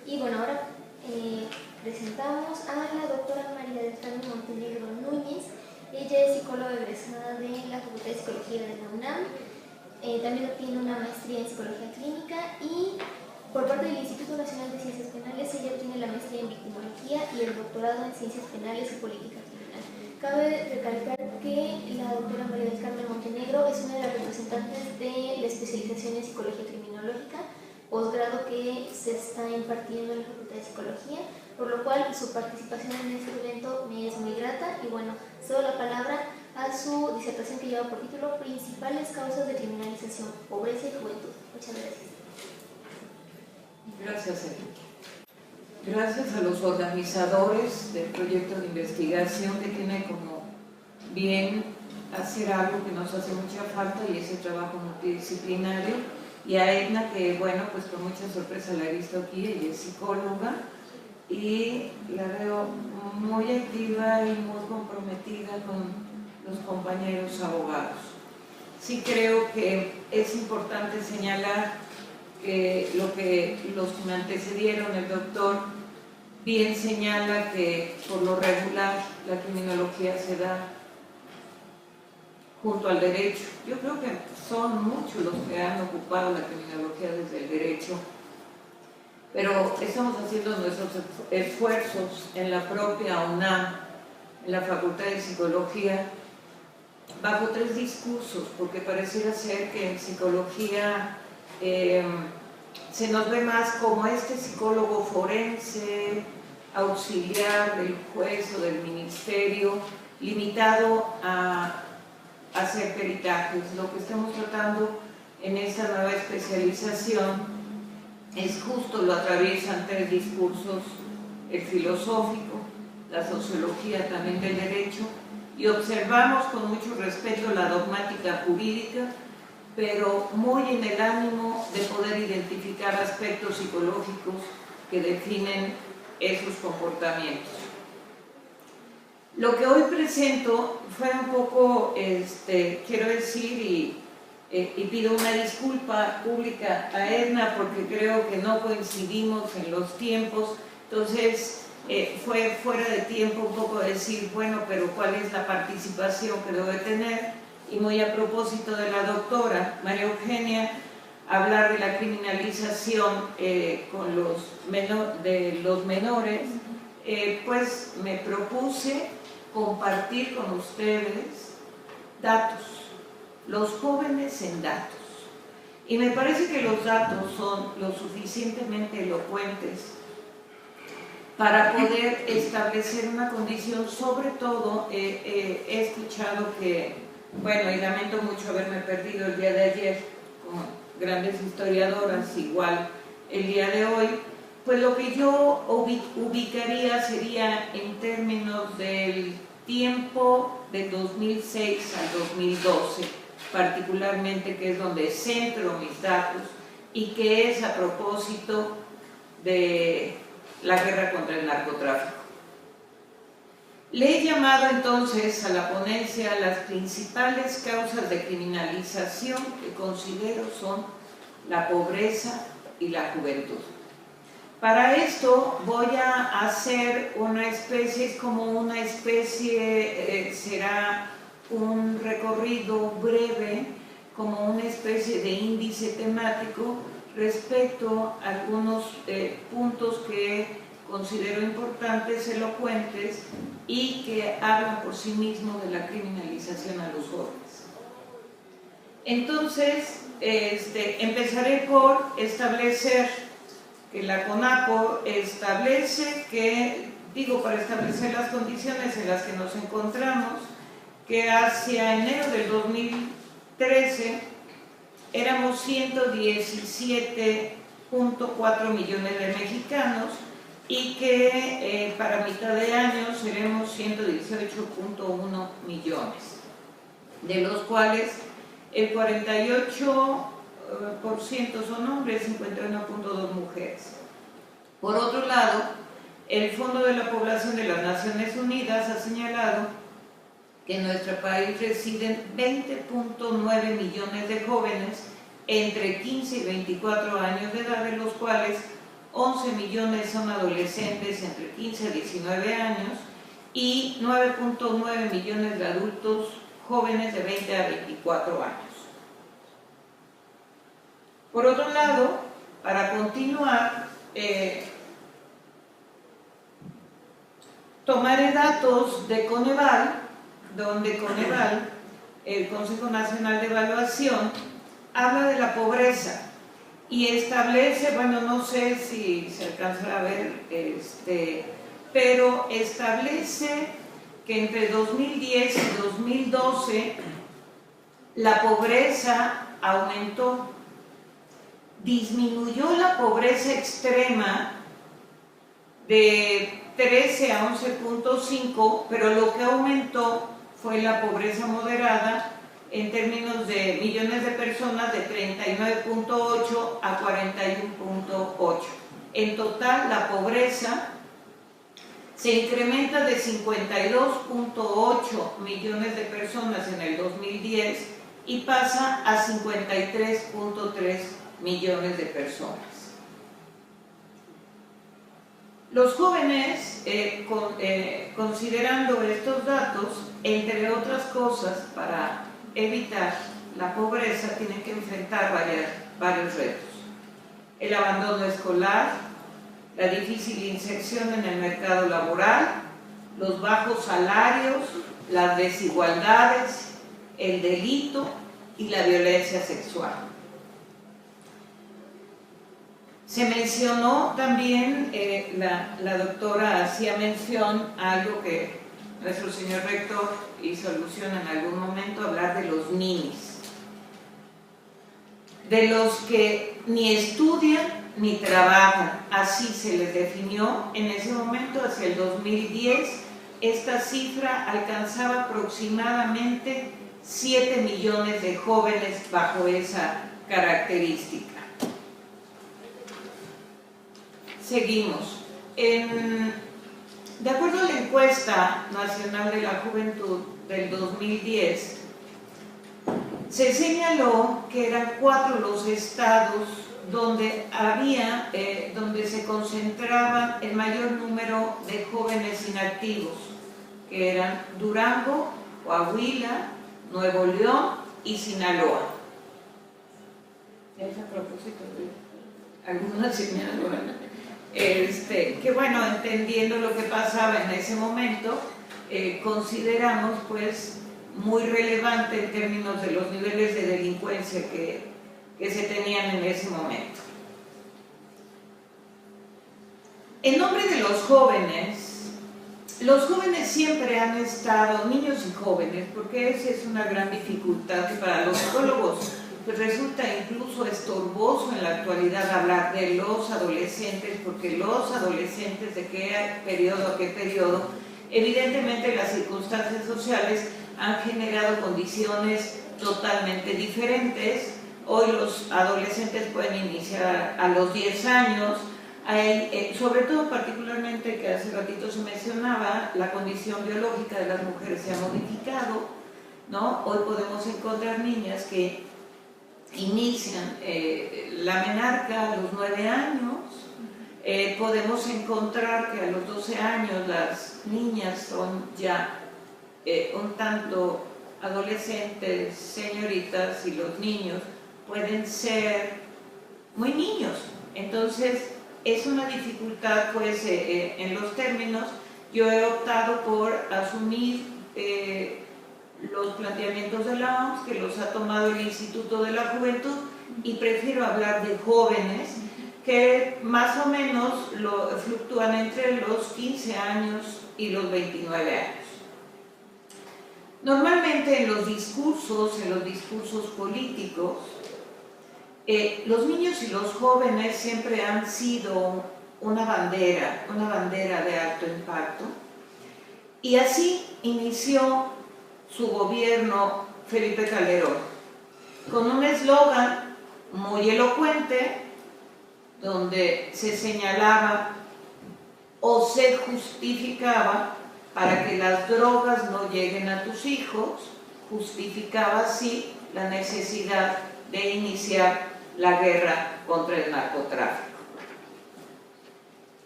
Y bueno, ahora presentamos a la doctora María del Carmen Montenegro Núñez. Ella es psicóloga egresada de la Facultad de Psicología de la UNAM. También obtiene una maestría en Psicología Clínica y por parte del Instituto Nacional de Ciencias Penales ella obtiene la maestría en Victimología y el doctorado en Ciencias Penales y Política Criminal. Cabe recalcar que la doctora María del Carmen Montenegro es una de las representantes de la especialización en Psicología Criminológica, posgrado que se está impartiendo en la Facultad de Psicología, por lo cual su participación en este evento me es muy grata y bueno, cedo la palabra a su disertación que lleva por título Principales causas de criminalización, pobreza y juventud. Muchas gracias. Gracias, Enrique. Gracias a los organizadores del proyecto de investigación que tiene como bien hacer algo que nos hace mucha falta y ese trabajo multidisciplinario, y a Edna que bueno, pues con mucha sorpresa la he visto aquí. Ella es psicóloga y la veo muy activa y muy comprometida con los compañeros abogados. Sí creo que es importante señalar que los que me antecedieron, el doctor bien señala que por lo regular la criminología se da junto al derecho. Yo creo que son muchos los que han ocupado la criminología desde el derecho, pero estamos haciendo nuestros esfuerzos en la propia UNAM, en la Facultad de Psicología, bajo tres discursos, porque pareciera ser que en psicología se nos ve más como este psicólogo forense, auxiliar del juez o del ministerio, limitado a hacer peritajes. Lo que estamos tratando en esta nueva especialización es justo, lo atraviesan tres discursos: el filosófico, la sociología también del derecho, y observamos con mucho respeto la dogmática jurídica, pero muy en el ánimo de poder identificar aspectos psicológicos que definen esos comportamientos. Lo que hoy presento fue un poco, quiero decir, y pido una disculpa pública a Edna porque creo que no coincidimos en los tiempos, entonces fue fuera de tiempo un poco decir, bueno, pero ¿cuál es la participación que debo de tener? Y muy a propósito de la doctora María Eugenia, hablar de la criminalización de los menores, pues me propuse compartir con ustedes datos, los jóvenes en datos. Y me parece que los datos son lo suficientemente elocuentes para poder establecer una condición. Sobre todo, he escuchado que, bueno, y lamento mucho haberme perdido el día de ayer con grandes historiadoras, igual el día de hoy, pues lo que yo ubicaría sería en términos del tiempo de 2006 al 2012, particularmente, que es donde centro mis datos y que es a propósito de la guerra contra el narcotráfico. Le he llamado entonces a la ponencia las principales causas de criminalización que considero son la pobreza y la juventud. Para esto voy a hacer una especie, será un recorrido breve, como una especie de índice temático respecto a algunos puntos que considero importantes, elocuentes y que hablan por sí mismos de la criminalización a los jóvenes. Entonces, empezaré por establecer que la CONAPO establece que, para establecer las condiciones en las que nos encontramos, que hacia enero del 2013 éramos 117.4 millones de mexicanos y que para mitad de año seremos 118.1 millones, de los cuales el 48% son hombres, 51.2 mujeres. Por otro lado, el Fondo de la Población de las Naciones Unidas ha señalado que en nuestro país residen 20.9 millones de jóvenes entre 15 y 24 años de edad, de los cuales 11 millones son adolescentes entre 15 a 19 años y 9.9 millones de adultos jóvenes de 20 a 24 años. Por otro lado, para continuar, tomaré datos de Coneval, donde Coneval, el Consejo Nacional de Evaluación, habla de la pobreza y establece, bueno, no sé si se alcanza a ver, pero establece que entre 2010 y 2012 la pobreza aumentó. Disminuyó la pobreza extrema de 13 a 11.5, pero lo que aumentó fue la pobreza moderada en términos de millones de personas, de 39.8 a 41.8. En total, la pobreza se incrementa de 52.8 millones de personas en el 2010 y pasa a 53.3 millones de personas. Los jóvenes, considerando estos datos, entre otras cosas, para evitar la pobreza, tienen que enfrentar varios retos. El abandono escolar, la difícil inserción en el mercado laboral, los bajos salarios, las desigualdades, el delito y la violencia sexual. Se mencionó también, la doctora hacía mención a algo que nuestro señor rector hizo alusión en algún momento, hablar de los ninis, de los que ni estudian ni trabajan, así se les definió en ese momento. Hacia el 2010 esta cifra alcanzaba aproximadamente 7 millones de jóvenes bajo esa característica. Seguimos. De acuerdo a la encuesta nacional de la juventud del 2010, se señaló que eran 4 los estados donde se concentraban el mayor número de jóvenes inactivos, que eran Durango, Coahuila, Nuevo León y Sinaloa. Es a propósito de alguna señal, que bueno, entendiendo lo que pasaba en ese momento, consideramos pues muy relevante en términos de los niveles de delincuencia que se tenían en ese momento. En nombre de los jóvenes siempre han estado, niños y jóvenes, porque esa es una gran dificultad que para los psicólogos pues resulta incluso estorboso en la actualidad hablar de los adolescentes, porque los adolescentes, de qué periodo a qué periodo, evidentemente las circunstancias sociales han generado condiciones totalmente diferentes. Hoy los adolescentes pueden iniciar a los 10 años, sobre todo particularmente, que hace ratito se mencionaba, la condición biológica de las mujeres se ha modificado, ¿no? Hoy podemos encontrar niñas que inician la menarca a los 9 años, podemos encontrar que a los 12 años las niñas son ya un tanto adolescentes, señoritas, y los niños pueden ser muy niños. Entonces es una dificultad pues en los términos. Yo he optado por asumir los planteamientos de la OMS, que los ha tomado el Instituto de la Juventud, y prefiero hablar de jóvenes que más o menos fluctúan entre los 15 años y los 29 años. Normalmente en los discursos políticos, los niños y los jóvenes siempre han sido una bandera de alto impacto, y así inició su gobierno Felipe Calderón, con un eslogan muy elocuente donde se señalaba o se justificaba: para que las drogas no lleguen a tus hijos. Justificaba así la necesidad de iniciar la guerra contra el narcotráfico.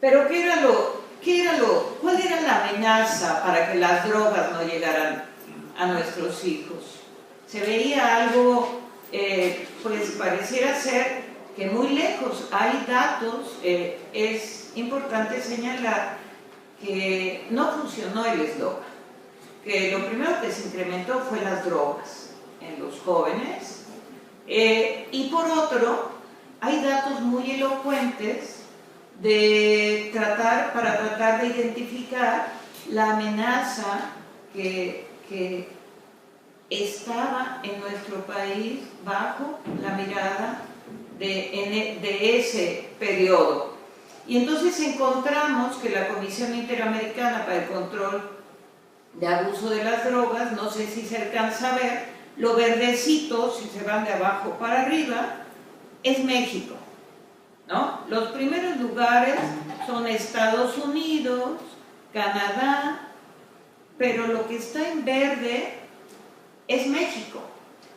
Pero ¿cuál era la amenaza para que las drogas no llegaran a nuestros hijos? Se veía algo, pues pareciera ser que muy lejos. Hay datos, es importante señalar que no funcionó el eslogan, que lo primero que se incrementó fue las drogas en los jóvenes, y por otro, hay datos muy elocuentes para tratar de identificar la amenaza que estaba en nuestro país bajo la mirada de ese periodo. Y entonces encontramos que la Comisión Interamericana para el Control de Abuso de las Drogas, no sé si se alcanza a ver, lo verdecito, si se van de abajo para arriba, es México, ¿no? Los primeros lugares son Estados Unidos, Canadá, pero lo que está en verde es México,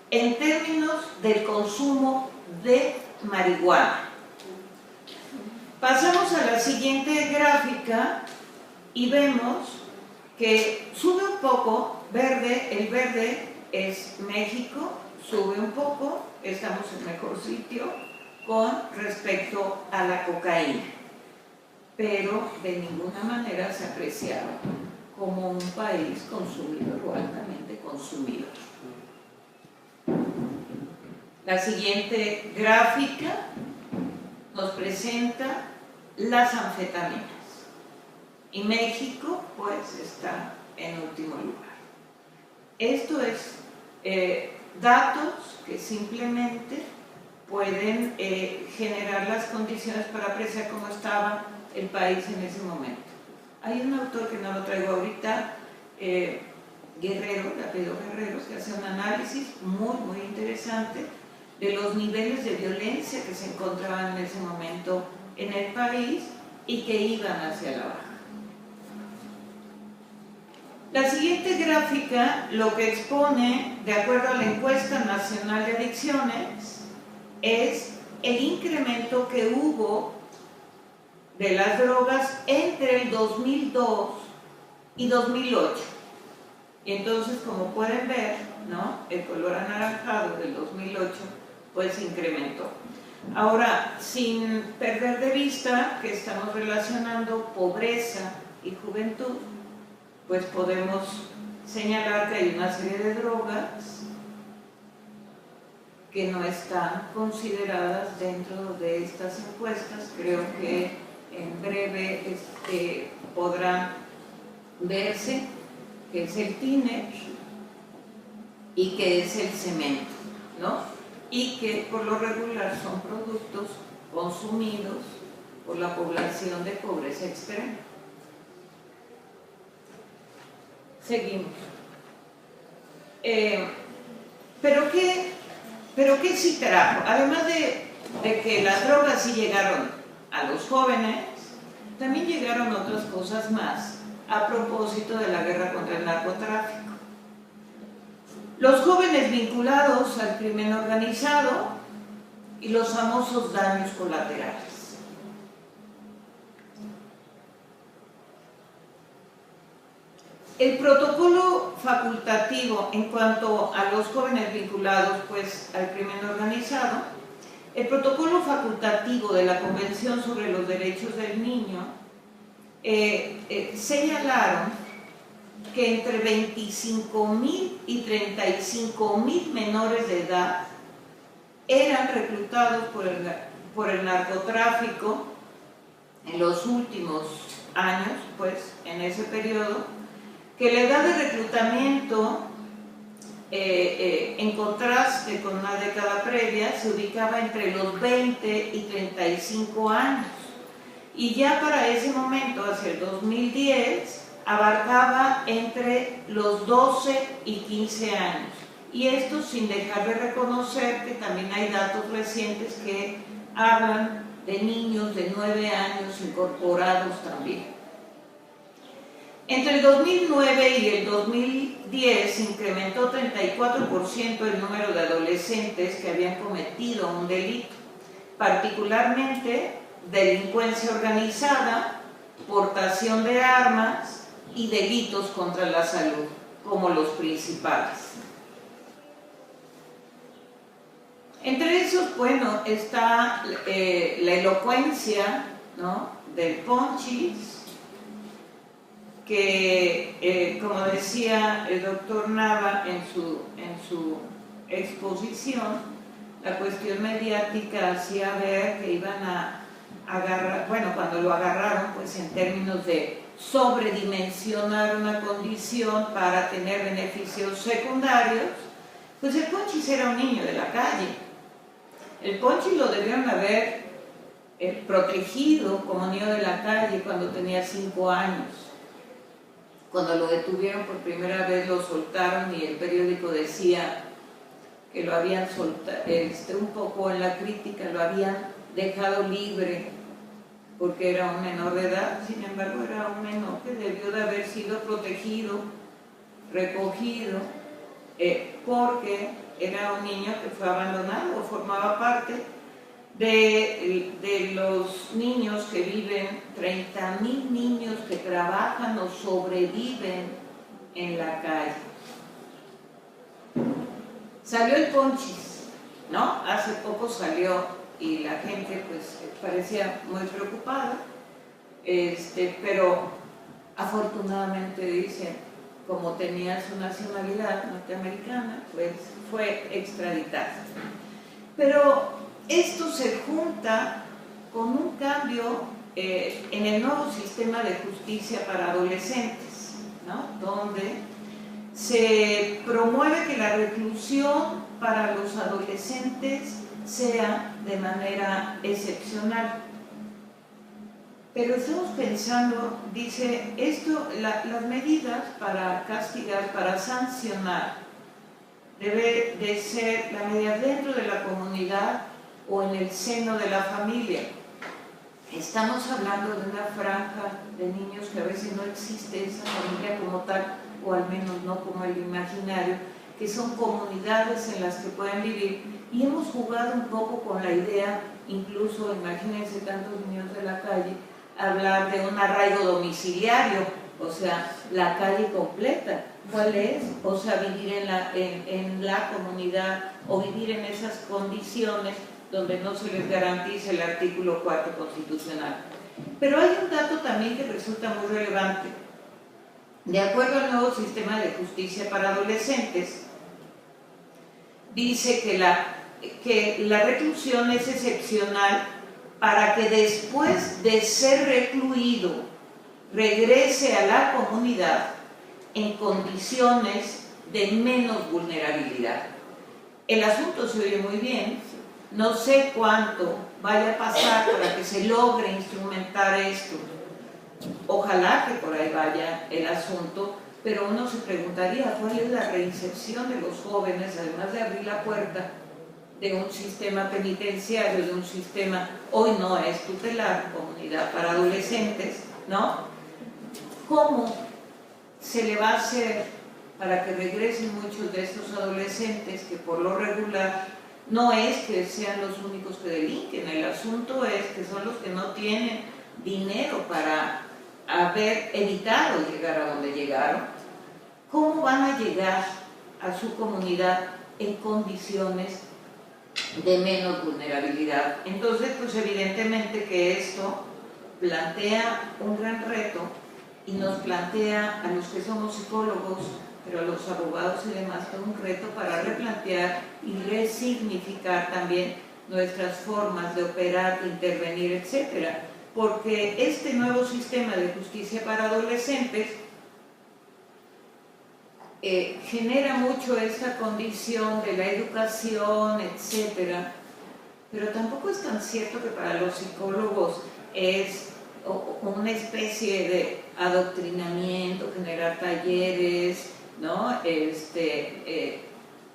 en términos del consumo de marihuana. Pasamos a la siguiente gráfica y vemos que sube un poco, el verde es México, sube un poco, estamos en mejor sitio con respecto a la cocaína, pero de ninguna manera se apreciaba como un país consumidor o altamente consumidor. La siguiente gráfica nos presenta las anfetaminas y México pues está en último lugar. Esto es datos que simplemente pueden generar las condiciones para apreciar cómo estaba el país en ese momento. Hay un autor que no lo traigo ahorita, Guerrero, de apellido Guerrero, que hace un análisis muy interesante de los niveles de violencia que se encontraban en ese momento en el país y que iban hacia la baja. La siguiente gráfica lo que expone, de acuerdo a la Encuesta Nacional de Adicciones, es el incremento que hubo de las drogas entre el 2002 y 2008. Y entonces, como pueden ver, ¿no?, el color anaranjado del 2008 pues incrementó. Ahora, sin perder de vista que estamos relacionando pobreza y juventud, pues podemos señalar que hay una serie de drogas que no están consideradas dentro de estas encuestas. Creo que en breve podrán verse, que es el tiner y que es el cemento, ¿no? Y que por lo regular son productos consumidos por la población de pobreza extrema. Seguimos. ¿Pero qué sí trajo? Además de que las drogas sí llegaron a los jóvenes, también llegaron otras cosas más a propósito de la guerra contra el narcotráfico. Los jóvenes vinculados al crimen organizado y los famosos daños colaterales. El protocolo facultativo en cuanto a los jóvenes vinculados pues, al crimen organizado, el protocolo facultativo de la Convención sobre los Derechos del Niño señalaron que entre 25,000 y 35,000 menores de edad eran reclutados por el narcotráfico en los últimos años, pues en ese periodo, que la edad de reclutamiento, en contraste con una década previa, se ubicaba entre los 20 y 35 años. Y ya para ese momento, hacia el 2010, abarcaba entre los 12 y 15 años. Y esto sin dejar de reconocer que también hay datos recientes que hablan de niños de 9 años incorporados también. Entre el 2009 y el 2010 se incrementó 34% el número de adolescentes que habían cometido un delito, particularmente delincuencia organizada, portación de armas y delitos contra la salud como los principales. Entre esos, bueno, está la elocuencia, ¿no?, del Ponchis, que como decía el doctor Nava en su exposición, la cuestión mediática hacía ver que iban a agarrar, bueno, cuando lo agarraron, pues en términos de sobredimensionar una condición para tener beneficios secundarios, pues el Ponchis era un niño de la calle. El Ponchis lo debieron haber protegido como niño de la calle cuando tenía 5 años. Cuando lo detuvieron por primera vez lo soltaron y el periódico decía que lo habían soltado, un poco en la crítica, lo habían dejado libre porque era un menor de edad. Sin embargo, era un menor que debió de haber sido protegido, recogido, porque era un niño que fue abandonado, formaba parte de los niños que viven, 30,000 niños que trabajan o sobreviven en la calle. Salió el Ponchis, ¿no? Hace poco salió y la gente pues parecía muy preocupada, pero afortunadamente dicen, como tenía su nacionalidad norteamericana, pues fue extraditado. Pero esto se junta con un cambio en el nuevo sistema de justicia para adolescentes, ¿no?, donde se promueve que la reclusión para los adolescentes sea de manera excepcional. Pero estamos pensando, dice, las medidas para castigar, para sancionar, debe de ser la medida dentro de la comunidad o en el seno de la familia. Estamos hablando de una franja de niños que a veces no existe esa familia como tal, o al menos no como el imaginario, que son comunidades en las que pueden vivir, y hemos jugado un poco con la idea, incluso imagínense tantos niños de la calle, hablar de un arraigo domiciliario, o sea, la calle completa. ¿Cuál es? O sea, vivir en la comunidad o vivir en esas condiciones donde no se les garantiza el artículo 4 constitucional. Pero hay un dato también que resulta muy relevante. De acuerdo al nuevo sistema de justicia para adolescentes, dice que la reclusión es excepcional para que después de ser recluido regrese a la comunidad en condiciones de menos vulnerabilidad. El asunto se oye muy bien, no sé cuánto vaya a pasar para que se logre instrumentar esto. Ojalá que por ahí vaya el asunto, pero uno se preguntaría cuál es la reinserción de los jóvenes, además de abrir la puerta de un sistema penitenciario, de un sistema, hoy no es tutelar, comunidad para adolescentes, ¿no? ¿Cómo se le va a hacer para que regresen muchos de estos adolescentes que por lo regular no es que sean los únicos que delinquen, el asunto es que son los que no tienen dinero para haber evitado llegar a donde llegaron? ¿Cómo van a llegar a su comunidad en condiciones de menos vulnerabilidad? Entonces, pues evidentemente que esto plantea un gran reto y nos plantea a los que somos psicólogos, pero a los abogados y demás, un reto para replantear y resignificar también nuestras formas de operar, de intervenir, etcétera. Porque este nuevo sistema de justicia para adolescentes genera mucho esta condición de la educación, etcétera, pero tampoco es tan cierto que para los psicólogos es una especie de adoctrinamiento, generar talleres, ¿no?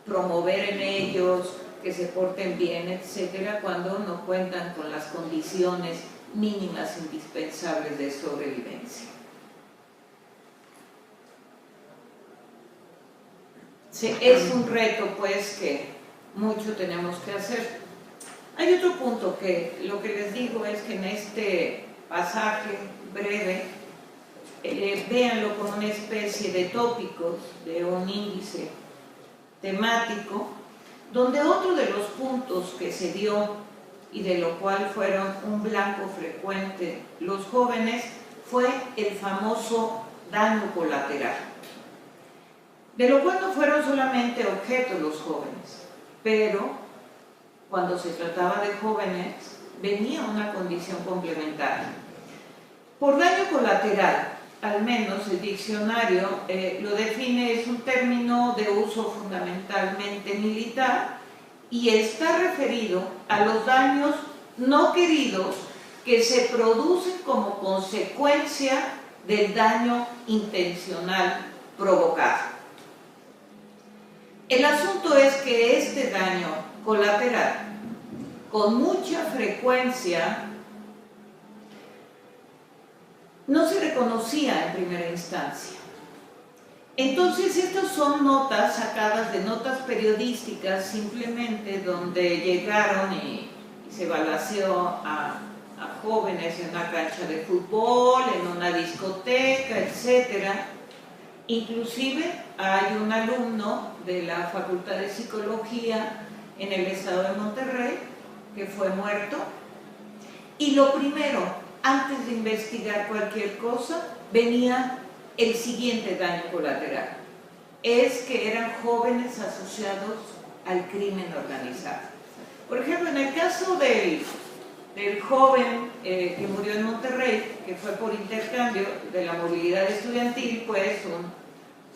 Promover en ellos que se porten bien, etcétera, cuando no cuentan con las condiciones mínimas indispensables de sobrevivencia. Sí, es un reto, pues, que mucho tenemos que hacer. Hay otro punto que lo que les digo es que en este pasaje breve, véanlo como una especie de tópicos, de un índice temático, donde otro de los puntos que se dio y de lo cual fueron un blanco frecuente los jóvenes fue el famoso daño colateral, de lo cual no fueron solamente objeto los jóvenes, pero cuando se trataba de jóvenes venía una condición complementaria. Por daño colateral, al menos el diccionario lo define, es un término de uso fundamentalmente militar y está referido a los daños no queridos que se producen como consecuencia del daño intencional provocado. El asunto es que este daño colateral, con mucha frecuencia, no se reconocía en primera instancia. Entonces, estas son notas sacadas de notas periodísticas simplemente donde llegaron y se balaceó a jóvenes en una cancha de fútbol, en una discoteca, etc. Inclusive hay un alumno de la Facultad de Psicología en el estado de Monterrey que fue muerto. Y lo primero, antes de investigar cualquier cosa, venía el siguiente daño colateral. Es que eran jóvenes asociados al crimen organizado. Por ejemplo, en el caso del joven que murió en Monterrey, que fue por intercambio de la movilidad estudiantil, pues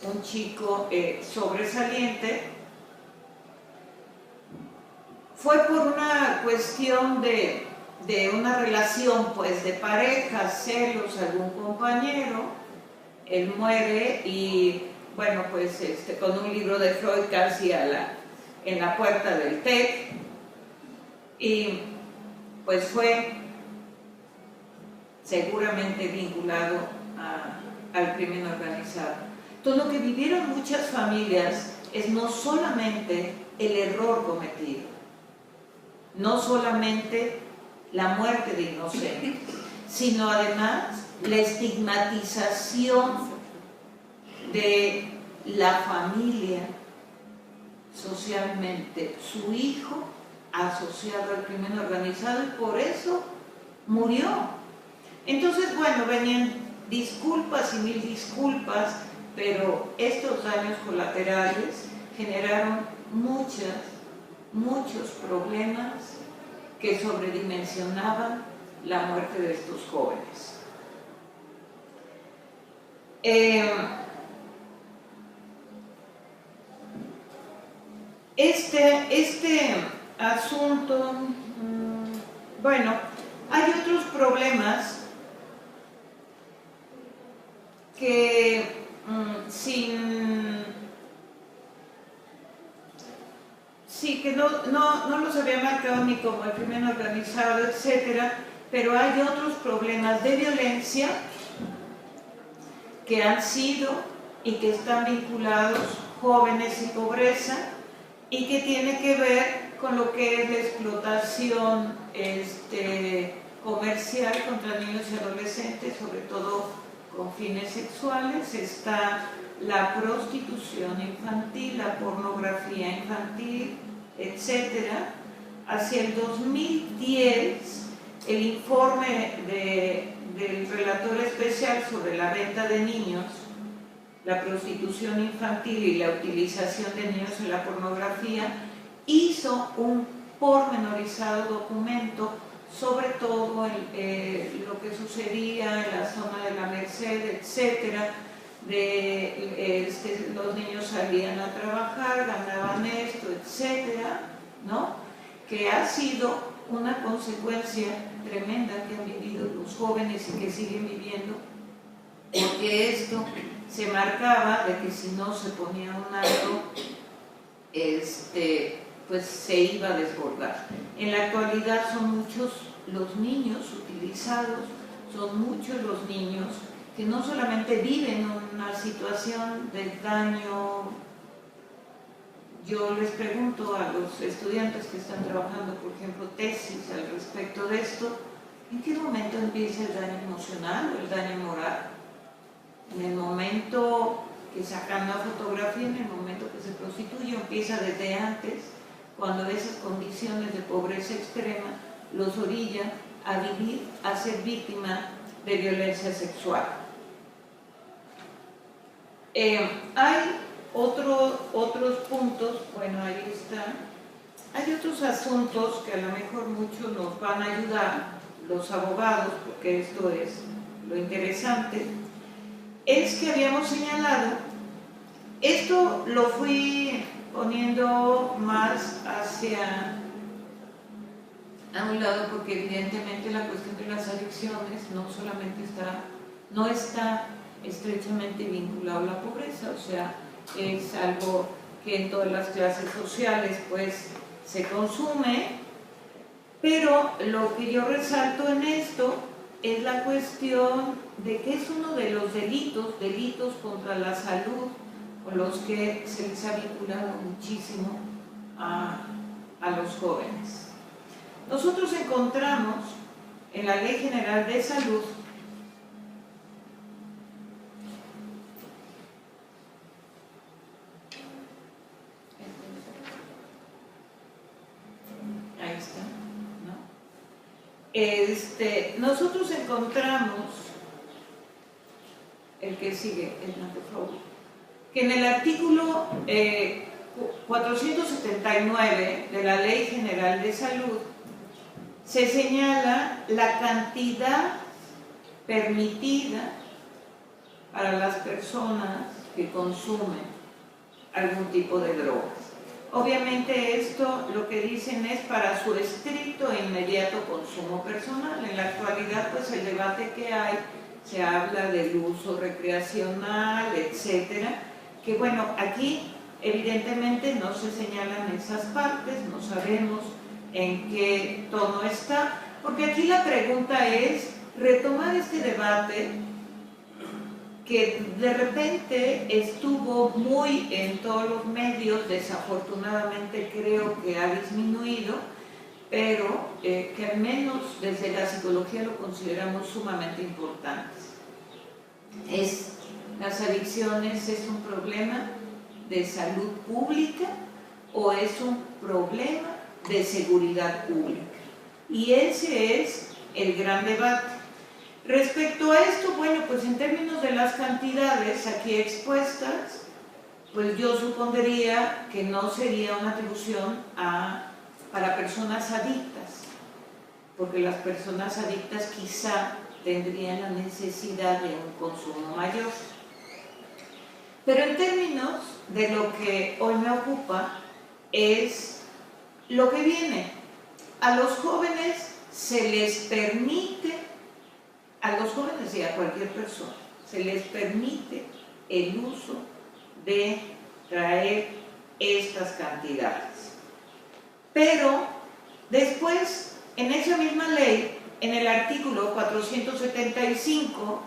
un chico sobresaliente, fue por una cuestión de una relación pues de pareja, celos, algún compañero. Él muere y bueno, pues con un libro de Freud casi en la puerta del TEC, y pues fue seguramente vinculado al crimen organizado. Entonces, lo que vivieron muchas familias es no solamente el error cometido, no solamente la muerte de inocentes, sino además la estigmatización de la familia socialmente, su hijo asociado al crimen organizado, y por eso murió. Entonces, bueno, venían disculpas y mil disculpas, pero estos daños colaterales generaron muchos problemas que sobredimensionaban la muerte de estos jóvenes. Este asunto, bueno, hay otros problemas que que no los había marcado ni como el crimen organizado, etcétera, pero hay otros problemas de violencia que han sido y que están vinculados jóvenes y pobreza, y que tiene que ver con lo que es la explotación comercial contra niños y adolescentes, sobre todo con fines sexuales. Está la prostitución infantil, la pornografía infantil, etcétera. Hacia el 2010, el informe del relator especial sobre la venta de niños, la prostitución infantil y la utilización de niños en la pornografía, hizo un pormenorizado documento sobre todo lo que sucedía en la zona de la Merced, etcétera. Los niños salían a trabajar, ganaban esto, etcétera, ¿no? Que ha sido una consecuencia tremenda que han vivido los jóvenes y que siguen viviendo, porque esto se marcaba de que si no se ponía un alto, pues se iba a desbordar. En la actualidad son muchos los niños utilizados, son muchos los niños que no solamente viven una situación de daño yo les pregunto a los estudiantes que están trabajando, por ejemplo, tesis al respecto de esto, ¿en qué momento empieza el daño emocional o el daño moral? En el momento que sacan la fotografía, en el momento que se prostituye, empieza desde antes, cuando esas condiciones de pobreza extrema los orillan a vivir, a ser víctima de violencia sexual. Hay otros puntos, bueno, ahí están. Hay otros asuntos que a lo mejor muchos nos van a ayudar, los abogados, porque esto es lo interesante, es que habíamos señalado, esto lo fui poniendo más hacia a un lado porque evidentemente la cuestión de las adicciones no solamente no está estrechamente vinculado a la pobreza, o sea, es algo que en todas las clases sociales pues se consume, pero lo que yo resalto en esto es la cuestión de que es uno de los delitos contra la salud con los que se les ha vinculado muchísimo a los jóvenes. Nosotros encontramos en la Ley General de Salud ahí está, ¿no? Nosotros encontramos el que sigue, por favor, que en el artículo 479 de la Ley General de Salud se señala la cantidad permitida para las personas que consumen algún tipo de drogas. Obviamente esto lo que dicen es para su estricto e inmediato consumo personal. En la actualidad pues el debate que hay se habla del uso recreacional, etcétera, que bueno, aquí evidentemente no se señalan esas partes, no sabemos en qué tono está, porque aquí la pregunta es retomar este debate que de repente estuvo muy en todos los medios, desafortunadamente creo que ha disminuido, pero que al menos desde la psicología lo consideramos sumamente importante. Las adicciones es un problema de salud pública o es un problema de seguridad pública. Y ese es el gran debate. Respecto a esto, bueno, pues en términos de las cantidades aquí expuestas, pues yo supondría que no sería una atribución para personas adictas, porque las personas adictas quizá tendrían la necesidad de un consumo mayor. Pero en términos de lo que hoy me ocupa es lo que viene. A los jóvenes se les permite, a los jóvenes y a cualquier persona, se les permite el uso de traer estas cantidades. Pero después, en esa misma ley, en el artículo 475,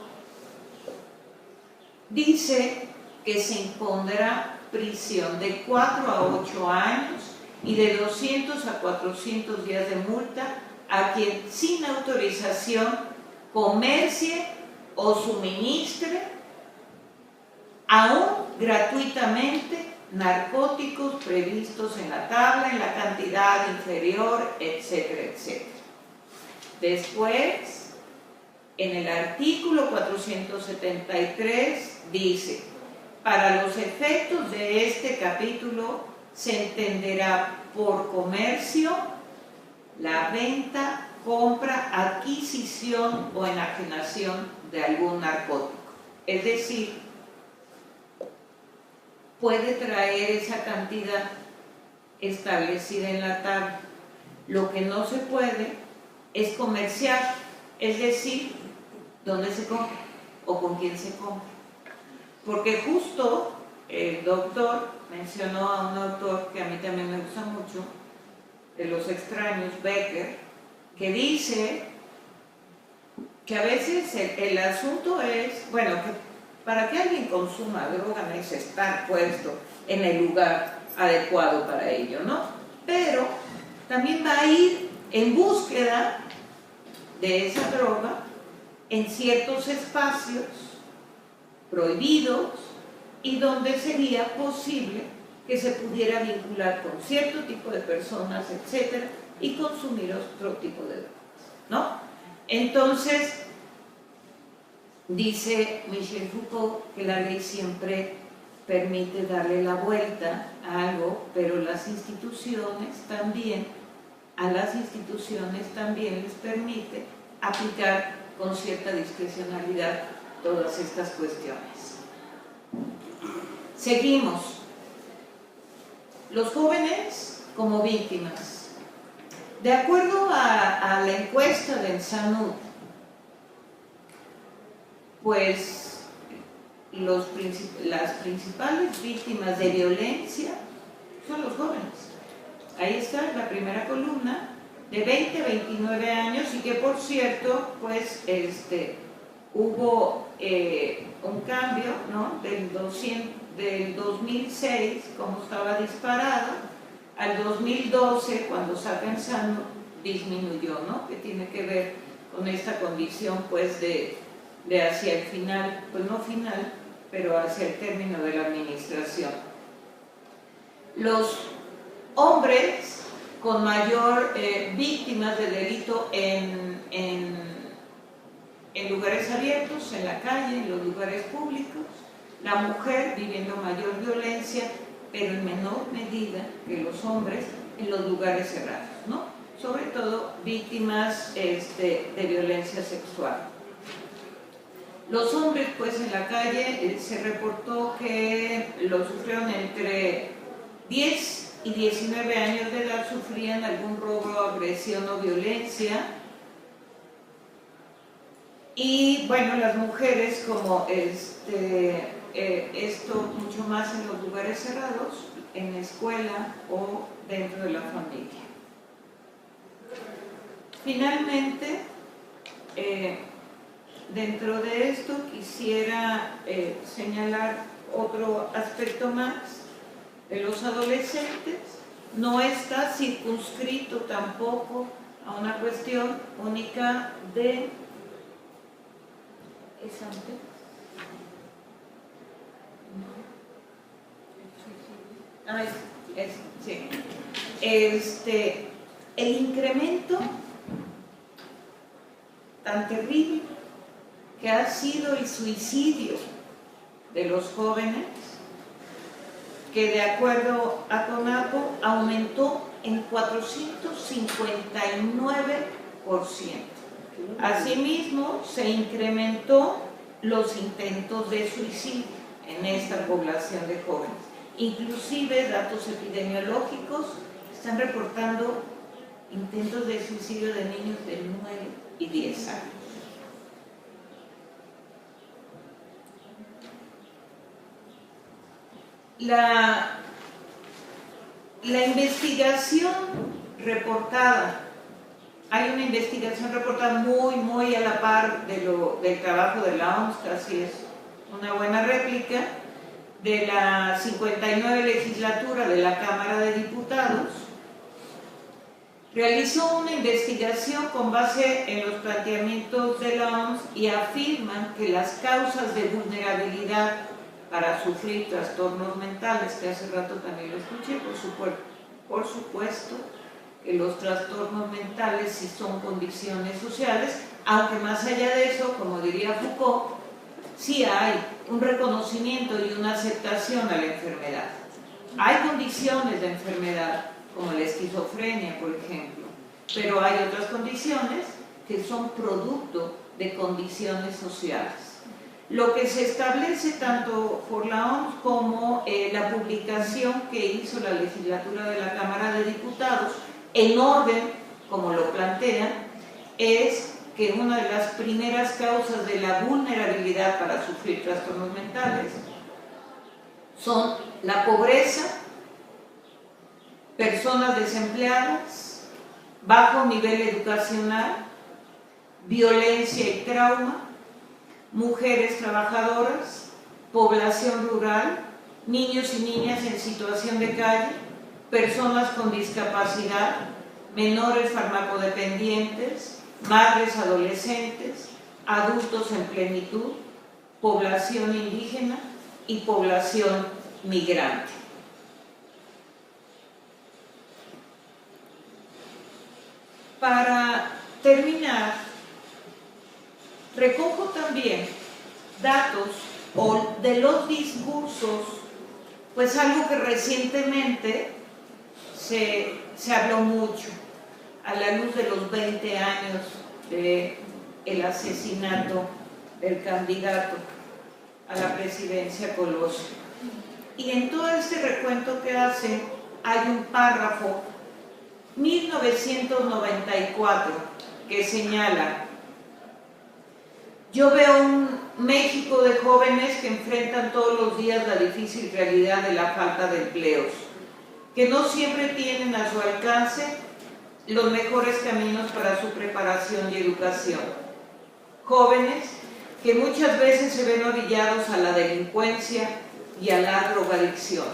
dice que se impondrá prisión de 4 a 8 años y de 200 a 400 días de multa a quien sin autorización comercie o suministre, aún gratuitamente, narcóticos previstos en la tabla en la cantidad inferior, etcétera, etcétera. Después, en el artículo 473 dice: para los efectos de este capítulo se entenderá por comercio la venta, compra, adquisición o enajenación de algún narcótico. Es decir, puede traer esa cantidad establecida en la tabla. Lo que no se puede es comerciar, es decir, dónde se compra o con quién se compra. Porque justo el doctor mencionó a un autor que a mí también me gusta mucho, de Los Extraños, Becker, que dice que a veces el asunto es, bueno, que para que alguien consuma droga necesita estar puesto en el lugar adecuado para ello, ¿no? Pero también va a ir en búsqueda de esa droga en ciertos espacios prohibidos y donde sería posible que se pudiera vincular con cierto tipo de personas, etcétera, y consumir otro tipo de drogas, ¿no? Entonces, dice Michel Foucault que la ley siempre permite darle la vuelta a algo, pero las instituciones también, a las instituciones también les permite aplicar con cierta discrecionalidad todas estas cuestiones. Seguimos. Los jóvenes como víctimas. De acuerdo a la encuesta del SANUD, pues las principales víctimas de violencia son los jóvenes. Ahí está la primera columna, de 20 a 29 años, y que por cierto, pues hubo un cambio, ¿no? Del 2006, como estaba disparado, al 2012, cuando está pensando, disminuyó, ¿no? Que tiene que ver con esta condición, pues, de hacia el final, pues no final, pero hacia el término de la administración. Los hombres con mayor víctimas de delito en lugares abiertos, en la calle, en los lugares públicos, la mujer viviendo mayor violencia, pero en menor medida que los hombres en los lugares cerrados, ¿no? Sobre todo víctimas de violencia sexual. Los hombres, pues en la calle se reportó que lo sufrieron entre 10 y 19 años de edad, sufrían algún robo, agresión o violencia. Y bueno, las mujeres, como esto mucho más en los lugares cerrados, en la escuela o dentro de la familia. Finalmente, dentro de esto quisiera señalar otro aspecto más de los adolescentes. No está circunscrito tampoco a una cuestión única de... ¿Es antes? Sí. El incremento tan terrible que ha sido el suicidio de los jóvenes, que de acuerdo a CONAPO aumentó en 459%. Asimismo, se incrementó los intentos de suicidio en esta población de jóvenes. Inclusive datos epidemiológicos están reportando intentos de suicidio de niños de 9 y 10 años. La investigación reportada, hay una investigación reportada muy a la par del trabajo de la OMS, casi es una buena réplica, de la 59 legislatura de la Cámara de Diputados. Realizó una investigación con base en los planteamientos de la OMS y afirman que las causas de vulnerabilidad para sufrir trastornos mentales, que hace rato también lo escuché, por supuesto que los trastornos mentales sí son condiciones sociales, aunque más allá de eso, como diría Foucault, sí hay un reconocimiento y una aceptación a la enfermedad. Hay condiciones de enfermedad, como la esquizofrenia, por ejemplo, pero hay otras condiciones que son producto de condiciones sociales. Lo que se establece tanto por la OMS como la publicación que hizo la legislatura de la Cámara de Diputados, en orden, como lo plantea, es que una de las primeras causas de la vulnerabilidad para sufrir trastornos mentales son la pobreza, personas desempleadas, bajo nivel educacional, violencia y trauma, mujeres trabajadoras, población rural, niños y niñas en situación de calle, personas con discapacidad, menores farmacodependientes, madres adolescentes, adultos en plenitud, población indígena y población migrante. Para terminar, recojo también datos de los discursos, pues algo que recientemente se habló mucho a la luz de los 20 años del asesinato del candidato a la presidencia Colosio. Y en todo este recuento que hacen hay un párrafo 1994 que señala: yo veo un México de jóvenes que enfrentan todos los días la difícil realidad de la falta de empleos, que no siempre tienen a su alcance los mejores caminos para su preparación y educación. Jóvenes que muchas veces se ven orillados a la delincuencia y a la drogadicción.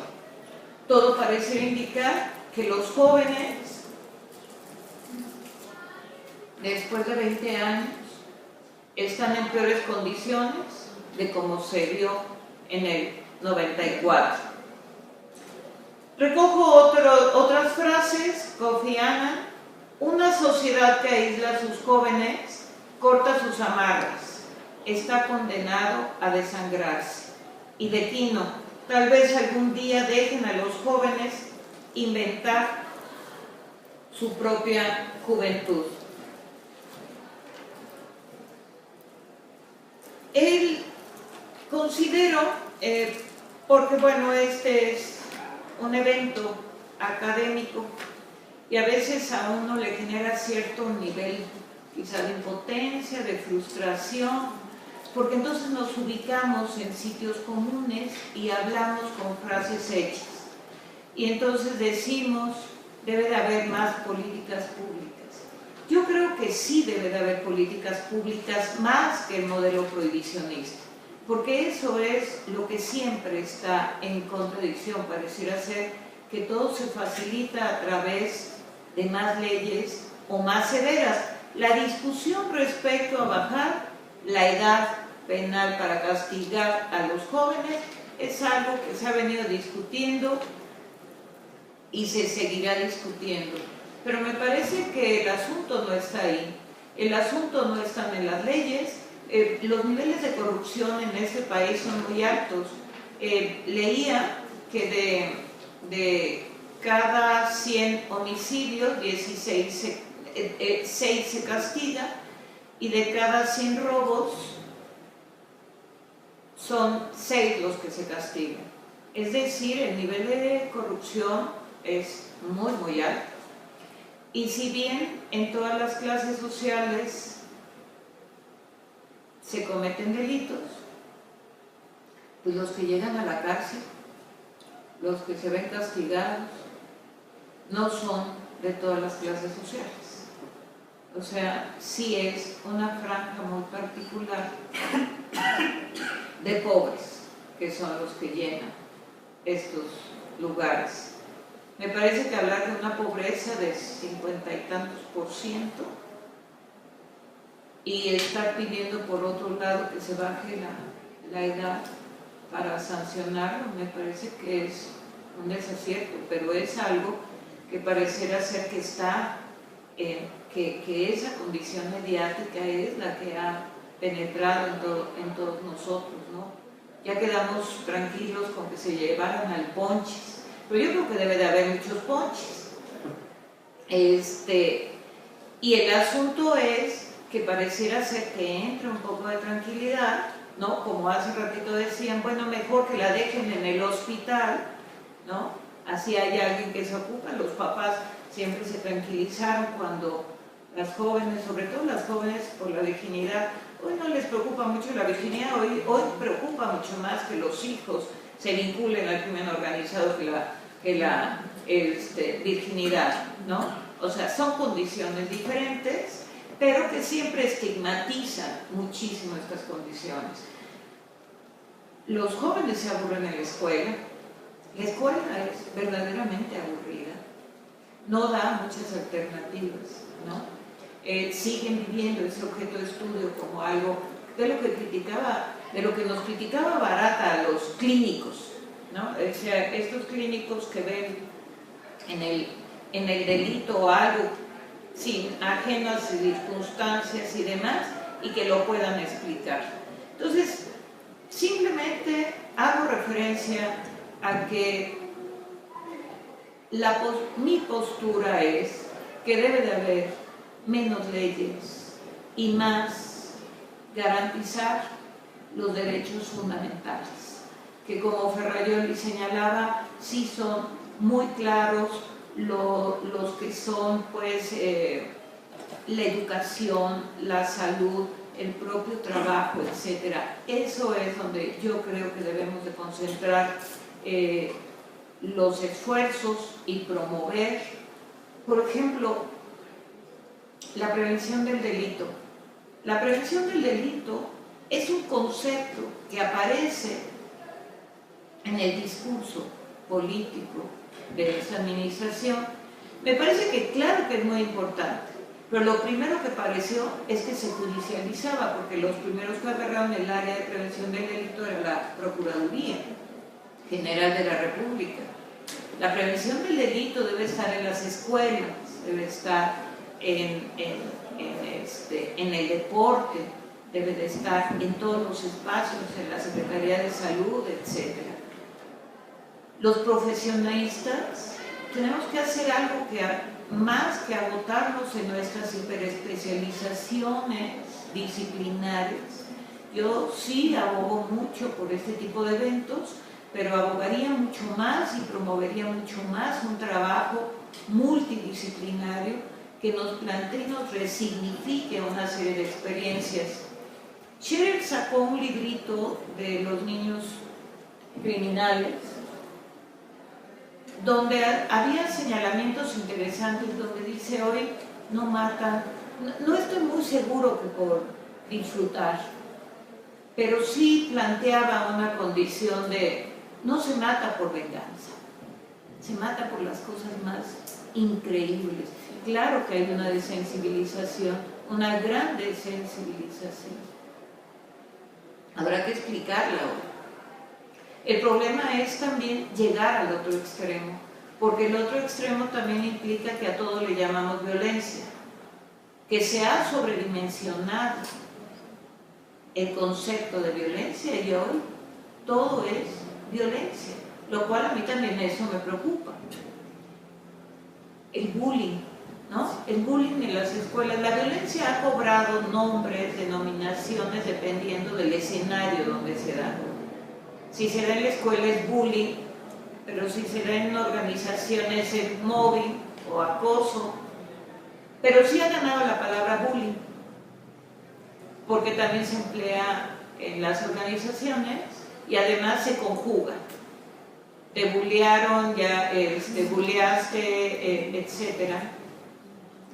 Todo parece indicar que los jóvenes, después de 20 años, están en peores condiciones de como se vio en el 94. Recojo otras frases. Kofi Annan: una sociedad que aísla a sus jóvenes corta sus amarras, está condenado a desangrarse. Y de Quino: tal vez algún día dejen a los jóvenes inventar su propia juventud. Considero, porque bueno, este es un evento académico y a veces a uno le genera cierto nivel quizá de impotencia, de frustración, porque entonces nos ubicamos en sitios comunes y hablamos con frases hechas. Y entonces decimos, debe de haber más políticas públicas. Yo creo que sí debe de haber políticas públicas más que el modelo prohibicionista, porque eso es lo que siempre está en contradicción. Pareciera ser que todo se facilita a través de más leyes o más severas. La discusión respecto a bajar la edad penal para castigar a los jóvenes es algo que se ha venido discutiendo y se seguirá discutiendo. Pero me parece que el asunto no está ahí. El asunto no está en las leyes. Los niveles de corrupción en este país son muy altos. Leía que de cada 100 homicidios, 6 se castiga, y de cada 100 robos son 6 los que se castigan. Es decir, el nivel de corrupción es muy, muy alto. Y si bien en todas las clases sociales se cometen delitos, pues los que llegan a la cárcel, los que se ven castigados, no son de todas las clases sociales. O sea, sí es una franja muy particular de pobres, que son los que llenan estos lugares. Me parece que hablar de una pobreza de 50 y tantos % y estar pidiendo por otro lado que se baje la edad para sancionarlo, me parece que es un desacierto, pero es algo que pareciera ser que está, que esa condición mediática es la que ha penetrado en todos nosotros, ¿no? Ya quedamos tranquilos con que se llevaran al ponches, pero yo creo que debe de haber muchos ponches. Y el asunto es que pareciera ser que entra un poco de tranquilidad, ¿no? Como hace ratito decían, bueno, mejor que la dejen en el hospital, ¿no? Así hay alguien que se ocupa. Los papás siempre se tranquilizaron cuando las jóvenes, sobre todo las jóvenes por la virginidad, hoy no les preocupa mucho la virginidad, hoy preocupa mucho más que los hijos se vinculen al crimen organizado que la virginidad, ¿no? O sea, son condiciones diferentes, pero que siempre estigmatizan muchísimo estas condiciones. Los jóvenes se aburren en la escuela, La escuela es verdaderamente aburrida, no da muchas alternativas, ¿no? Siguen viviendo ese objeto de estudio como algo de lo que nos criticaba Barata a los clínicos, ¿no? O sea, estos clínicos que ven en el delito algo sin ajenas circunstancias y demás, y que lo puedan explicar. Entonces, simplemente hago referencia a que mi postura es que debe de haber menos leyes y más garantizar los derechos fundamentales, que como Ferrajoli señalaba, sí son muy claros los que son pues la educación, la salud, el propio trabajo, etc. Eso es donde yo creo que debemos de concentrar los esfuerzos y promover, por ejemplo, la prevención del delito. La prevención del delito es un concepto que aparece en el discurso político de esa administración. Me parece que claro que es muy importante, pero lo primero que pareció es que se judicializaba, porque los primeros que agarraron el área de prevención del delito era la Procuraduría General de la República. La prevención del delito debe estar en las escuelas, debe estar en el deporte, debe de estar en todos los espacios, en la Secretaría de Salud, etc. Los profesionistas tenemos que hacer algo que más que agotarnos en nuestras hiperespecializaciones disciplinarias. Yo sí abogo mucho por este tipo de eventos, pero abogaría mucho más y promovería mucho más un trabajo multidisciplinario que nos plantee y nos resignifique una serie de experiencias. Scherer sacó un librito de los niños criminales, donde había señalamientos interesantes, donde dice: hoy no matan, no estoy muy seguro que por disfrutar, pero sí planteaba una condición de no se mata por venganza, se mata por las cosas más increíbles. Claro que hay una desensibilización, una gran desensibilización. Habrá que explicarla hoy. El problema es también llegar al otro extremo, porque el otro extremo también implica que a todo le llamamos violencia, que se ha sobredimensionado el concepto de violencia y hoy todo es violencia, lo cual a mí también eso me preocupa. El bullying, ¿no? El bullying en las escuelas, la violencia ha cobrado nombres, denominaciones dependiendo del escenario donde se da. Si se da en la escuela es bullying, pero si se da en organizaciones es mobbing o acoso, pero sí ha ganado la palabra bullying, porque también se emplea en las organizaciones y además se conjuga. Te bullearon, ya te bulleaste, etc.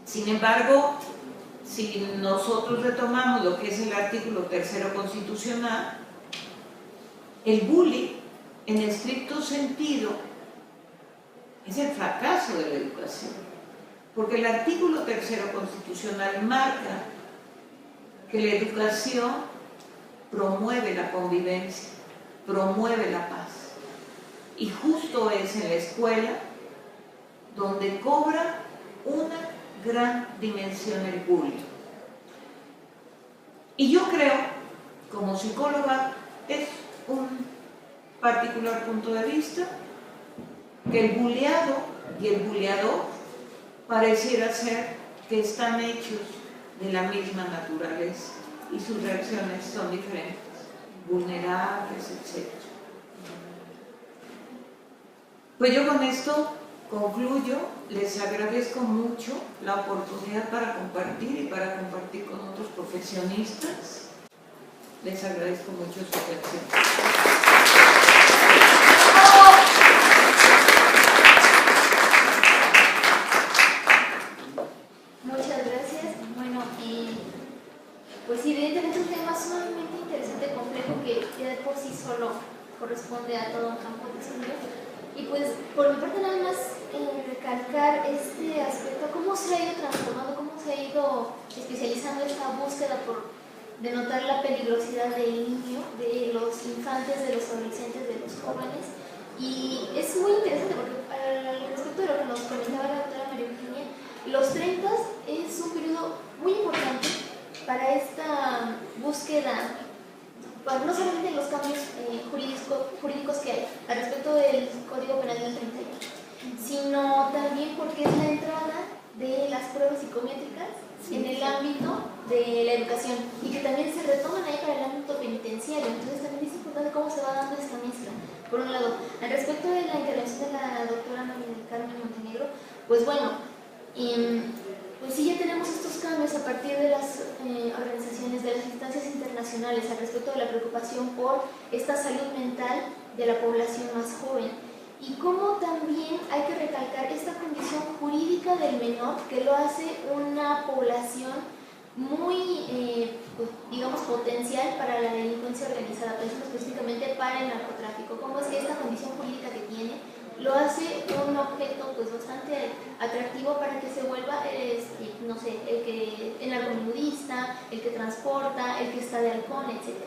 Sin embargo, si nosotros retomamos lo que es el artículo 3º constitucional, el bullying, en estricto sentido, es el fracaso de la educación, porque el artículo 3º constitucional marca que la educación promueve la convivencia, promueve la paz, y justo es en la escuela donde cobra una gran dimensión el bullying. Y yo creo, como psicóloga, es un particular punto de vista, que el bulleado y el bulleador pareciera ser que están hechos de la misma naturaleza y sus reacciones son diferentes, vulnerables, etc. Pues yo con esto concluyo, les agradezco mucho la oportunidad para compartir y para compartir con otros profesionistas. Les agradezco mucho su atención. Muchas gracias. Bueno, pues evidentemente un tema sumamente interesante, complejo, que ya de por sí solo corresponde a todo un campo de estudio. Y pues por mi parte nada más recalcar este aspecto, cómo se ha ido transformando, cómo se ha ido especializando esta búsqueda por denotar la peligrosidad del niño, de los infantes, de los adolescentes, de los jóvenes. Y es muy interesante porque al respecto de lo que nos comentaba la doctora María Eugenia, los 30 es un periodo muy importante para esta búsqueda, no solamente los cambios jurídicos que hay al respecto del Código Penal del 31, sino también porque es la entrada de las pruebas psicométricas en el ámbito de la educación y que también se retoman ahí para el ámbito penitenciario. Entonces también es importante cómo se va dando esta mezcla. Por un lado, al respecto de la intervención de la doctora María del Carmen Montenegro, pues bueno, pues sí, ya tenemos estos cambios a partir de las organizaciones, de las instancias internacionales al respecto de la preocupación por esta salud mental de la población más joven. Y cómo también hay que recalcar esta condición jurídica del menor que lo hace una población muy, digamos, potencial para la delincuencia organizada, pensando específicamente para el narcotráfico. Cómo es que esta condición jurídica que tiene lo hace un objeto pues bastante atractivo para que se vuelva, no sé, el narcomenudista, el que transporta, el que está de halcón, etc.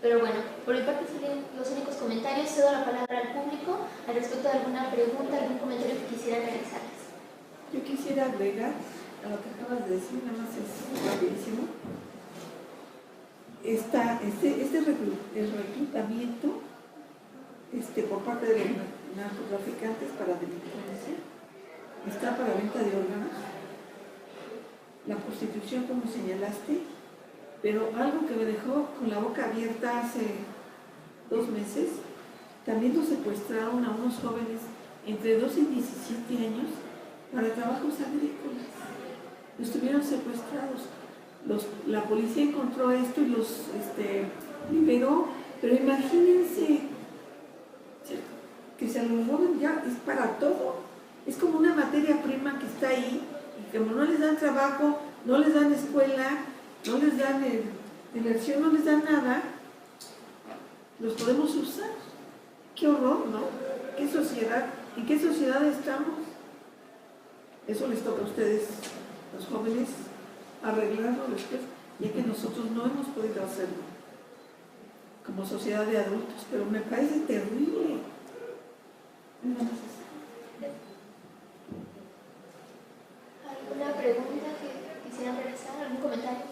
Pero bueno, por mi parte serían los únicos comentarios. Cedo la palabra al público al respecto de alguna pregunta, algún comentario que quisieran realizarles. Yo quisiera agregar a lo que acabas de decir, nada más es rapidísimo. El reclutamiento por parte de los narcotraficantes para delincuencia está para venta de órganos, la prostitución, como señalaste, pero algo que me dejó con la boca abierta hace 2 meses, también nos secuestraron a unos jóvenes entre 12 y 17 años para trabajos agrícolas. Estuvieron secuestrados. La policía encontró esto y los liberó, pero imagínense que se los roben, ya es para todo. Es como una materia prima que está ahí y como no les dan trabajo, no les dan escuela, no les dan diversión, no les dan nada, los podemos usar. Qué horror, ¿no? ¿Qué sociedad? ¿En qué sociedad estamos? Eso les toca a ustedes, los jóvenes, arreglarlo después, ya que nosotros no hemos podido hacerlo como sociedad de adultos, pero me parece terrible. ¿Alguna pregunta que quisieran realizar? ¿Algún comentario?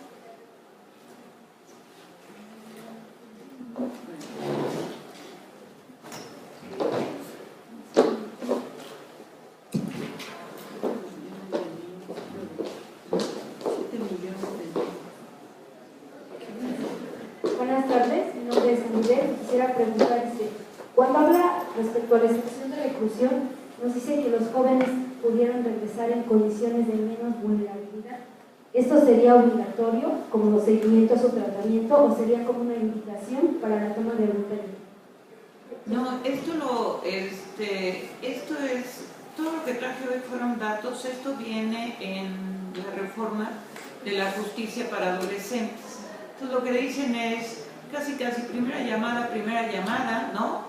Buenas tardes, mi nombre es Miguel. Quisiera preguntar, cuando habla respecto a la situación de reclusión, nos dice que los jóvenes pudieran regresar en condiciones de menos vulnerabilidad. ¿Esto sería obligatorio como seguimiento a su tratamiento o sería como una invitación para la toma de un permiso? No, esto es, todo lo que traje hoy fueron datos, esto viene en la reforma de la justicia para adolescentes. Entonces lo que dicen es casi primera llamada, ¿no?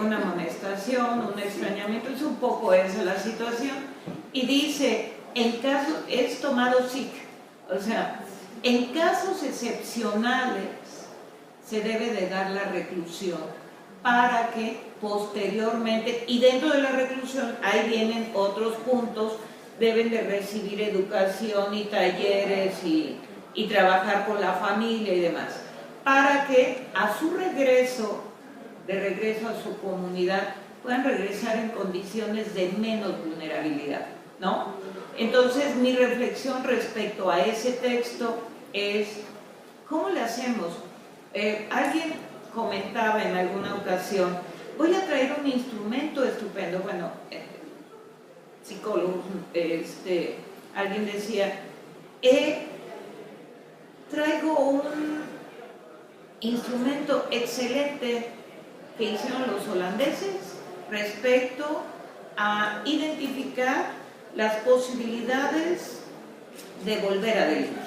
Una amonestación, un extrañamiento, es un poco esa la situación. Y dice, en caso, es tomado SIC, o sea, en casos excepcionales se debe de dar la reclusión para que posteriormente, y dentro de la reclusión, ahí vienen otros puntos, deben de recibir educación y talleres y trabajar con la familia y demás, para que a su regreso a su comunidad, puedan regresar en condiciones de menos vulnerabilidad, ¿no? Entonces, mi reflexión respecto a ese texto es, ¿cómo le hacemos? Alguien comentaba en alguna ocasión, voy a traer un instrumento estupendo, bueno, psicólogos, alguien decía, traigo un instrumento excelente que hicieron los holandeses respecto a identificar las posibilidades de volver a delinquir.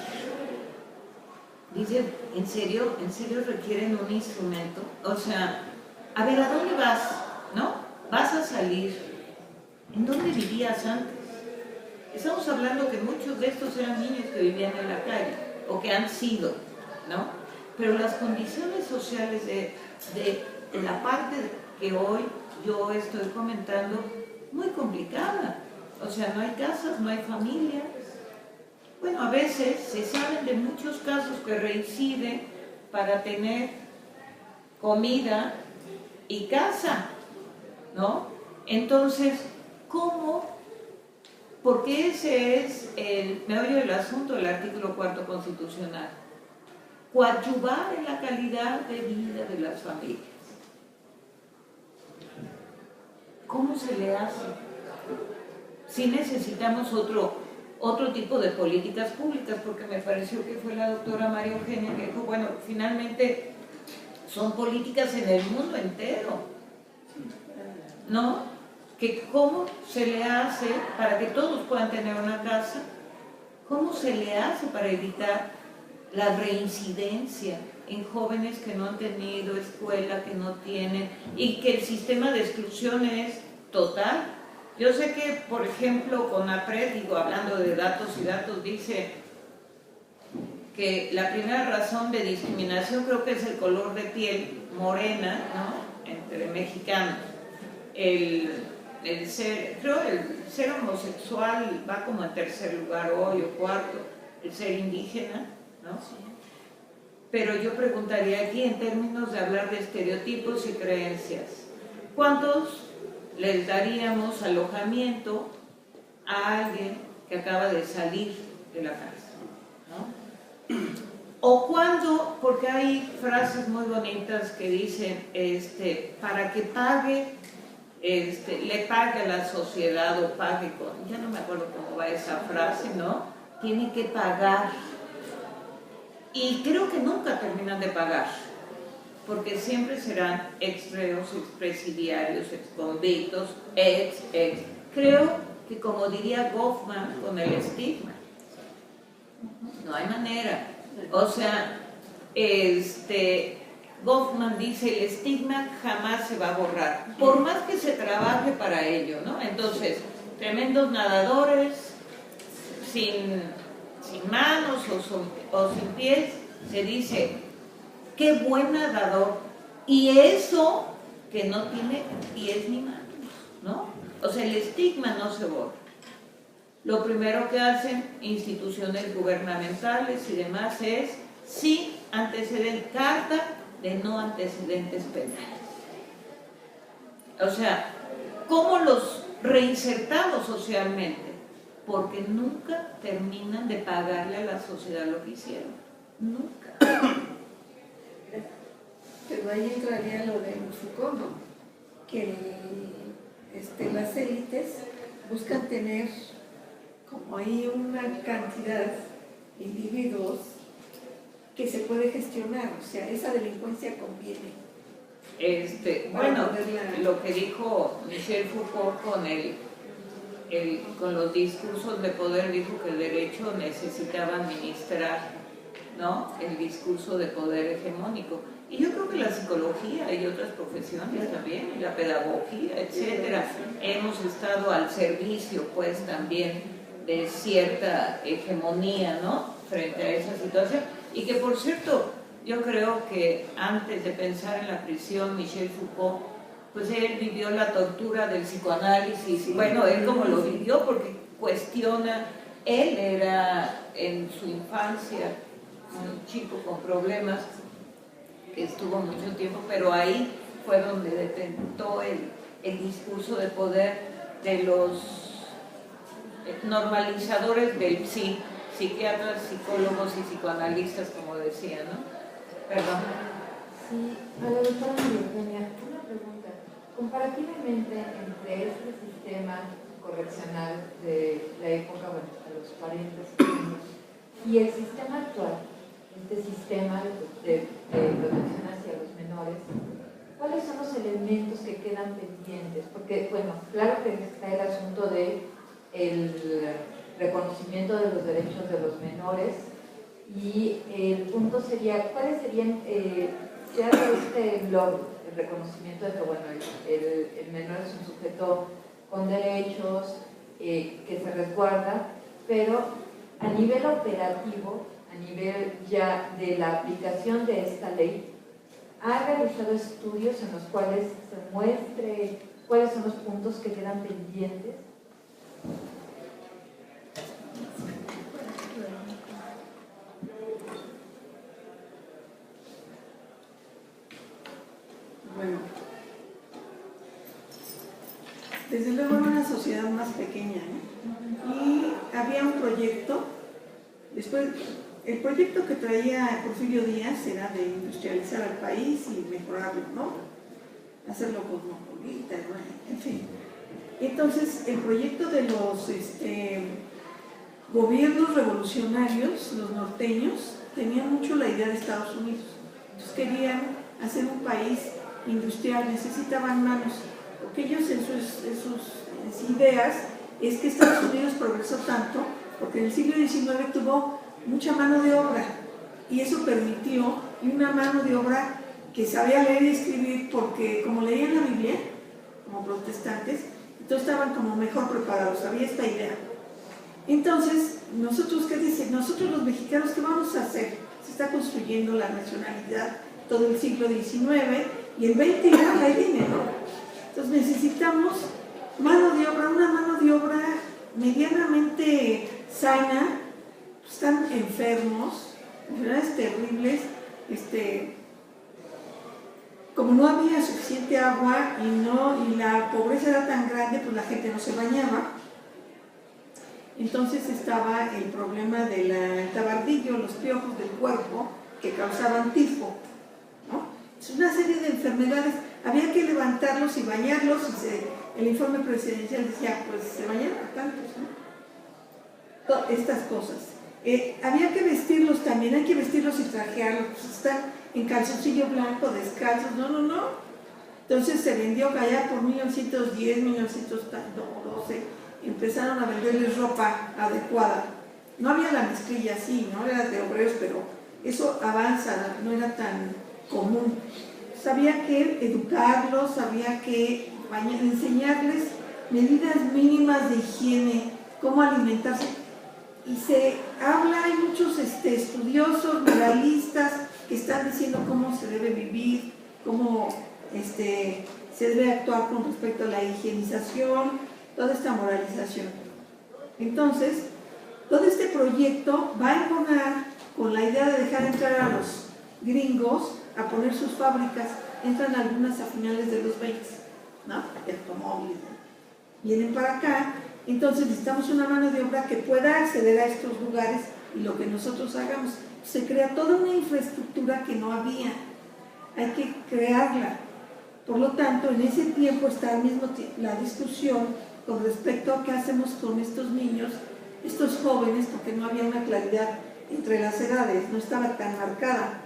Dice, ¿en serio? ¿En serio requieren un instrumento? O sea, a ver, ¿a dónde vas? ¿No? vas a salir, ¿en dónde vivías antes? Estamos hablando que muchos de estos eran niños que vivían en la calle, o que han sido, ¿no? Pero las condiciones sociales de la parte que hoy yo estoy comentando, muy complicada. O sea, no hay casas, no hay familias. Bueno, a veces se saben de muchos casos que reinciden para tener comida y casa, ¿no? Entonces, ¿cómo? Porque ese es el meollo del asunto del artículo 4 constitucional. Coadyuvar en la calidad de vida de las familias. ¿Cómo se le hace? Sí necesitamos otro tipo de políticas públicas, porque me pareció que fue la doctora María Eugenia que dijo, bueno, finalmente son políticas en el mundo entero, ¿no? Que cómo se le hace para que todos puedan tener una casa, cómo se le hace para evitar la reincidencia en jóvenes que no han tenido escuela, que no tienen, y que el sistema de exclusión es total. Yo sé que, por ejemplo, CONAPRED, digo, hablando de datos y datos, dice que la primera razón de discriminación creo que es el color de piel morena, ¿no? Entre mexicanos. El ser homosexual va como en tercer lugar hoy o cuarto, el ser indígena, ¿no? Pero yo preguntaría aquí en términos de hablar de estereotipos y creencias, ¿cuántos les daríamos alojamiento a alguien que acaba de salir de la cárcel, ¿no? O cuando, porque hay frases muy bonitas que dicen, para que pague, le pague a la sociedad o pague con, ya no me acuerdo cómo va esa frase, ¿no? Tiene que pagar. Y creo que nunca terminan de pagar, porque siempre serán extreos, expresidiarios, exconvictos, Creo que, como diría Goffman, con el estigma, no hay manera. O sea, Goffman dice, el estigma jamás se va a borrar, por más que se trabaje para ello, ¿no? Entonces, tremendos nadadores, sin manos o sin pies, se dice, qué buen nadador, y eso que no tiene pies ni manos, ¿no? O sea, el estigma no se borra. Lo primero que hacen instituciones gubernamentales y demás es, sí, antecedente, carta de no antecedentes penales. O sea, ¿cómo los reinsertamos socialmente? Porque nunca terminan de pagarle a la sociedad lo que hicieron. Nunca. Pero ahí entraría lo de Foucault, ¿no? Que las élites buscan tener como ahí una cantidad de individuos que se puede gestionar, o sea, esa delincuencia conviene. Bueno, lo que dijo Michel Foucault con los discursos de poder, dijo que el derecho necesitaba administrar, ¿no?, el discurso de poder hegemónico. Y yo creo que la psicología y otras profesiones también, la pedagogía, etcétera, hemos estado al servicio, pues, también de cierta hegemonía, ¿no?, frente a esa situación. Y que, por cierto, yo creo que antes de pensar en la prisión, Michel Foucault, pues él vivió la tortura del psicoanálisis, y bueno, él como lo vivió, porque cuestiona, él era en su infancia un chico con problemas, que estuvo mucho tiempo, pero ahí fue donde detentó el discurso de poder de los normalizadores del psiquiatras, psicólogos y psicoanalistas, como decía, ¿no? Perdón. Sí, a la doctora María Eugenia, una pregunta. Comparativamente entre este sistema correccional de la época, bueno, de los 40 años, y el sistema actual, este sistema de protección hacia los menores, ¿cuáles son los elementos que quedan pendientes? Porque, bueno, claro que está el asunto de el reconocimiento de los derechos de los menores, y el punto sería, ¿cuáles serían, ya este blog el reconocimiento de que, bueno, el menor es un sujeto con derechos, que se resguarda, pero a nivel operativo, a nivel ya de la aplicación de esta ley, ha realizado estudios en los cuales se muestre cuáles son los puntos que quedan pendientes. Bueno, desde luego era una sociedad más pequeña, y había un proyecto. Después, el proyecto que traía Porfirio Díaz era de industrializar al país y mejorarlo, ¿no? Hacerlo cosmopolita, ¿no? En fin. Entonces, el proyecto de los gobiernos revolucionarios, los norteños, tenían mucho la idea de Estados Unidos. Entonces querían hacer un país industrial, necesitaban manos, porque ellos en sus ideas es que Estados Unidos progresó tanto porque en el siglo XIX tuvo mucha mano de obra, y eso permitió, y una mano de obra que sabía leer y escribir, porque como leían la Biblia, como protestantes, entonces estaban como mejor preparados, había esta idea. Entonces, nosotros, ¿qué dicen? Nosotros los mexicanos, ¿qué vamos a hacer? Se está construyendo la nacionalidad todo el siglo XIX, y el XX ya ahí viene, ¿no? Entonces necesitamos mano de obra, una mano de obra medianamente sana. Están enfermos, enfermedades terribles, como no había suficiente agua y la pobreza era tan grande, pues la gente no se bañaba. Entonces estaba el problema del tabardillo, los piojos del cuerpo que causaban tifo, ¿no? Es una serie de enfermedades. Había que levantarlos y bañarlos, y el informe presidencial decía, pues se bañaron tantos, ¿no? Estas cosas. Había que vestirlos también, hay que vestirlos y trajearlos, pues están en calzoncillo blanco, descalzos, no. Entonces se vendió allá por 1910, 1912, empezaron a venderles ropa adecuada. No había la mezclilla así, ¿no? Era de obreros, pero eso avanza, no era tan común. Había que educarlos, había que enseñarles medidas mínimas de higiene, cómo alimentarse. Y se habla, hay muchos estudiosos, moralistas, que están diciendo cómo se debe vivir, cómo se debe actuar con respecto a la higienización, toda esta moralización. Entonces, todo este proyecto va a embonar con la idea de dejar entrar a los gringos a poner sus fábricas. Entran algunas a finales de los 20, ¿no? De automóviles, ¿no? Vienen para acá. Entonces necesitamos una mano de obra que pueda acceder a estos lugares, y lo que nosotros hagamos, se crea toda una infraestructura que no había, hay que crearla. Por lo tanto, en ese tiempo está al mismo tiempo la discusión con respecto a qué hacemos con estos niños, estos jóvenes, porque no había una claridad entre las edades, no estaba tan marcada.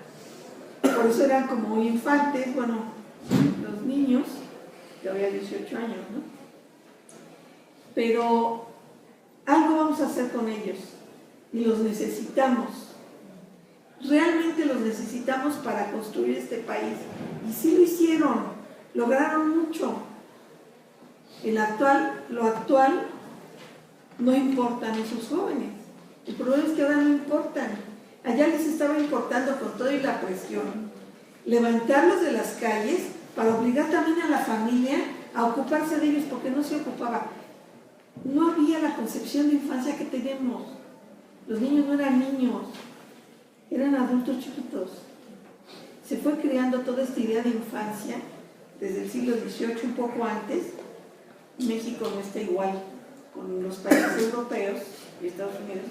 Por eso eran como infantes, bueno, los niños, que había 18 años, ¿no? Pero algo vamos a hacer con ellos, y los necesitamos. Realmente los necesitamos para construir este país. Y sí lo hicieron, lograron mucho. Lo actual no importan esos jóvenes. El problema es que ahora no importan. Allá les estaba importando, con todo y la presión, levantarlos de las calles para obligar también a la familia a ocuparse de ellos, porque no se ocupaba. No había la concepción de infancia que tenemos. Los niños no eran niños, eran adultos chiquitos. Se fue creando toda esta idea de infancia desde el siglo XVIII, un poco antes. México no está igual con los países europeos y Estados Unidos.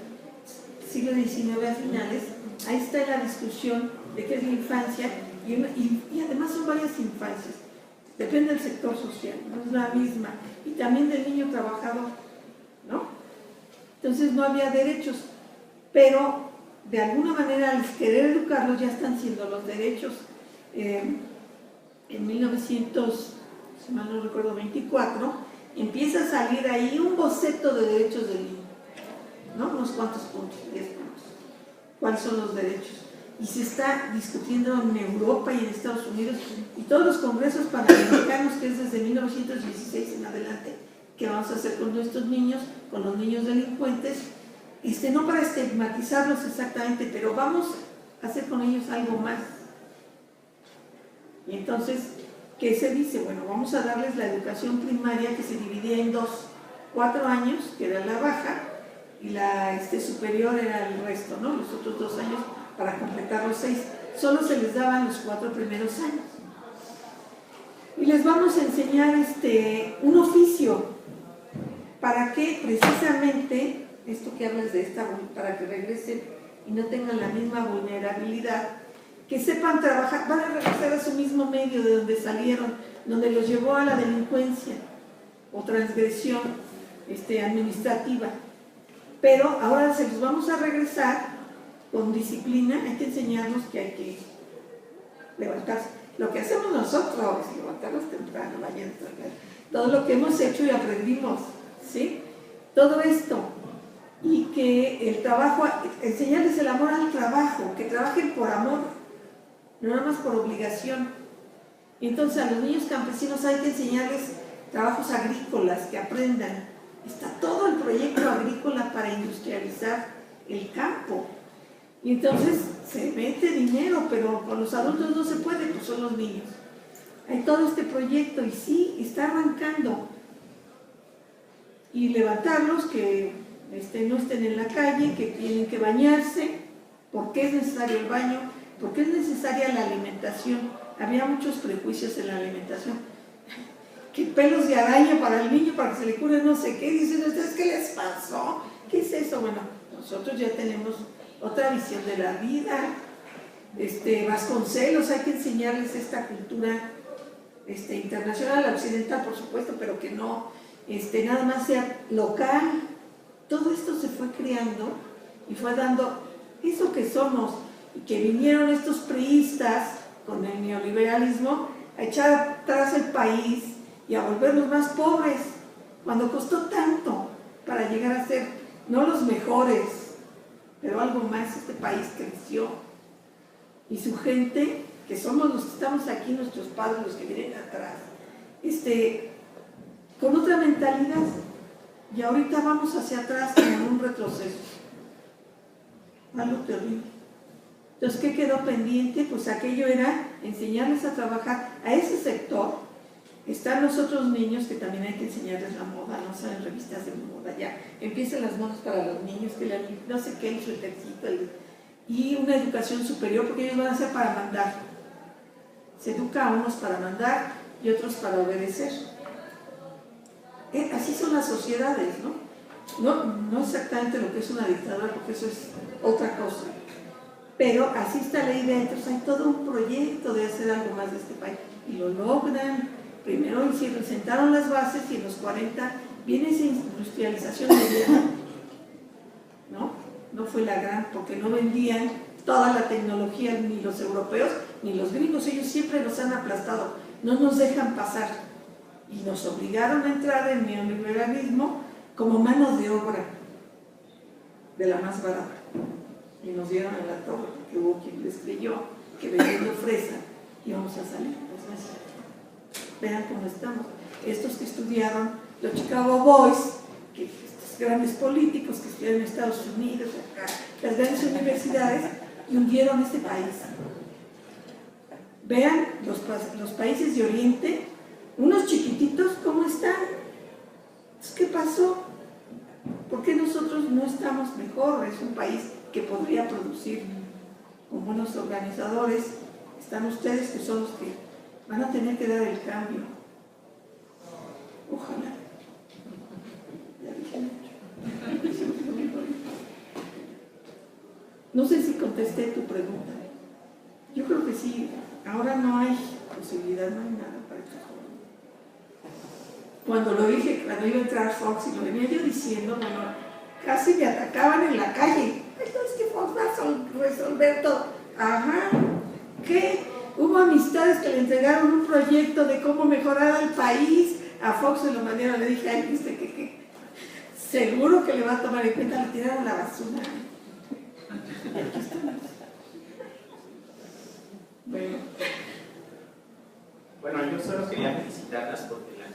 Siglo XIX a finales, ahí está la discusión de qué es la infancia, y además son varias infancias. Depende del sector social, no es la misma. Y también del niño trabajador, ¿no? Entonces no había derechos, pero de alguna manera al querer educarlos ya están siendo los derechos. En 1900, si mal no recuerdo, 24, empieza a salir ahí un boceto de derechos del niño, ¿no? Unos cuantos puntos, 10 puntos. ¿Cuáles son los derechos? y se está discutiendo en Europa y en Estados Unidos y todos los congresos panamericanos, que es desde 1916 en adelante, que vamos a hacer con nuestros niños, con los niños delincuentes, no para estigmatizarlos exactamente, pero vamos a hacer con ellos algo más. Y entonces, ¿qué se dice? Bueno, vamos a darles la educación primaria, que se dividía en 4 años, que era la baja, y la superior era el resto, ¿no? Los otros 2 años para completar los 6. Solo se les daban los 4 primeros años. Y les vamos a enseñar un oficio, para que precisamente, esto que hablas de para que regresen y no tengan la misma vulnerabilidad, que sepan trabajar, van a regresar a su mismo medio de donde salieron, donde los llevó a la delincuencia o transgresión administrativa. Pero ahora se los vamos a regresar con disciplina. Hay que enseñarnos que hay que levantarse. Lo que hacemos nosotros es levantarnos temprano, vayan a trabajar. Todo lo que hemos hecho y aprendimos, ¿sí? Todo esto. Y que el trabajo, enseñarles el amor al trabajo, que trabajen por amor, no nada más por obligación. Y entonces a los niños campesinos hay que enseñarles trabajos agrícolas, que aprendan. Está todo el proyecto agrícola para industrializar el campo. Y entonces se mete dinero, pero con los adultos no se puede, pues son los niños. Hay todo este proyecto y sí, está arrancando. Y levantarlos, que no estén en la calle, que tienen que bañarse, porque es necesario el baño, porque es necesaria la alimentación. Había muchos prejuicios en la alimentación. Que pelos de araña para el niño, para que se le cure no sé qué. Dicen ustedes, ¿qué les pasó? ¿Qué es eso? Bueno, nosotros ya tenemos otra visión de la vida. Vasconcelos, hay que enseñarles esta cultura internacional, occidental por supuesto, pero que no nada más sea local. Todo esto se fue creando y fue dando eso que somos, y que vinieron estos priistas con el neoliberalismo a echar atrás el país y a volvernos más pobres, cuando costó tanto para llegar a ser no los mejores, pero algo más. Este país creció y su gente, que somos los que estamos aquí, nuestros padres, los que vienen atrás, con otra mentalidad, y ahorita vamos hacia atrás en un retroceso, algo terrible. Entonces, ¿qué quedó pendiente? Pues aquello era enseñarles a trabajar a ese sector. Están los otros niños, que también hay que enseñarles la moda, no saben revistas de moda, ya empiezan las modas para los niños, que no sé qué, el suétercito, y una educación superior, porque ellos van a ser para mandar. Se educa a unos para mandar y otros para obedecer. Así son las sociedades, ¿no? No exactamente lo que es una dictadura, porque eso es otra cosa. Pero así está la idea. Entonces hay todo un proyecto de hacer algo más de este país. Y lo logran. Primero sentaron las bases y en los 40 viene esa industrialización de no fue la gran, porque no vendían toda la tecnología ni los europeos ni los gringos. Ellos siempre nos han aplastado, no nos dejan pasar. Y nos obligaron a entrar en el neoliberalismo como mano de obra de la más barata. Y nos dieron a la torre, porque hubo quien les creyó que vendiendo fresa íbamos a salir. Vean cómo estamos. Estos que estudiaron los Chicago Boys, que estos grandes políticos que estudiaron en Estados Unidos, acá, las grandes universidades, y hundieron este país. Vean los países de Oriente, unos chiquititos, ¿cómo están? ¿Qué pasó? ¿Por qué nosotros no estamos mejor? Es un país que podría producir con buenos organizadores. Están ustedes, que son los que van a tener que dar el cambio. Ojalá. Ya dije mucho. No sé si contesté tu pregunta. Yo creo que sí. Ahora no hay posibilidad, no hay nada para estos jóvenes. Cuando lo dije, cuando iba a entrar Fox y lo venía yo diciendo, bueno, casi me atacaban en la calle. Entonces, que Fox va a resolver todo. Ajá. ¿Qué? Hubo amistades que le entregaron un proyecto de cómo mejorar al país. A Fox se lo mandaron, le dije, ay, ¿viste qué? Seguro que le va a tomar en cuenta, le tiraron la basura. Bueno, yo solo quería felicitarlas porque las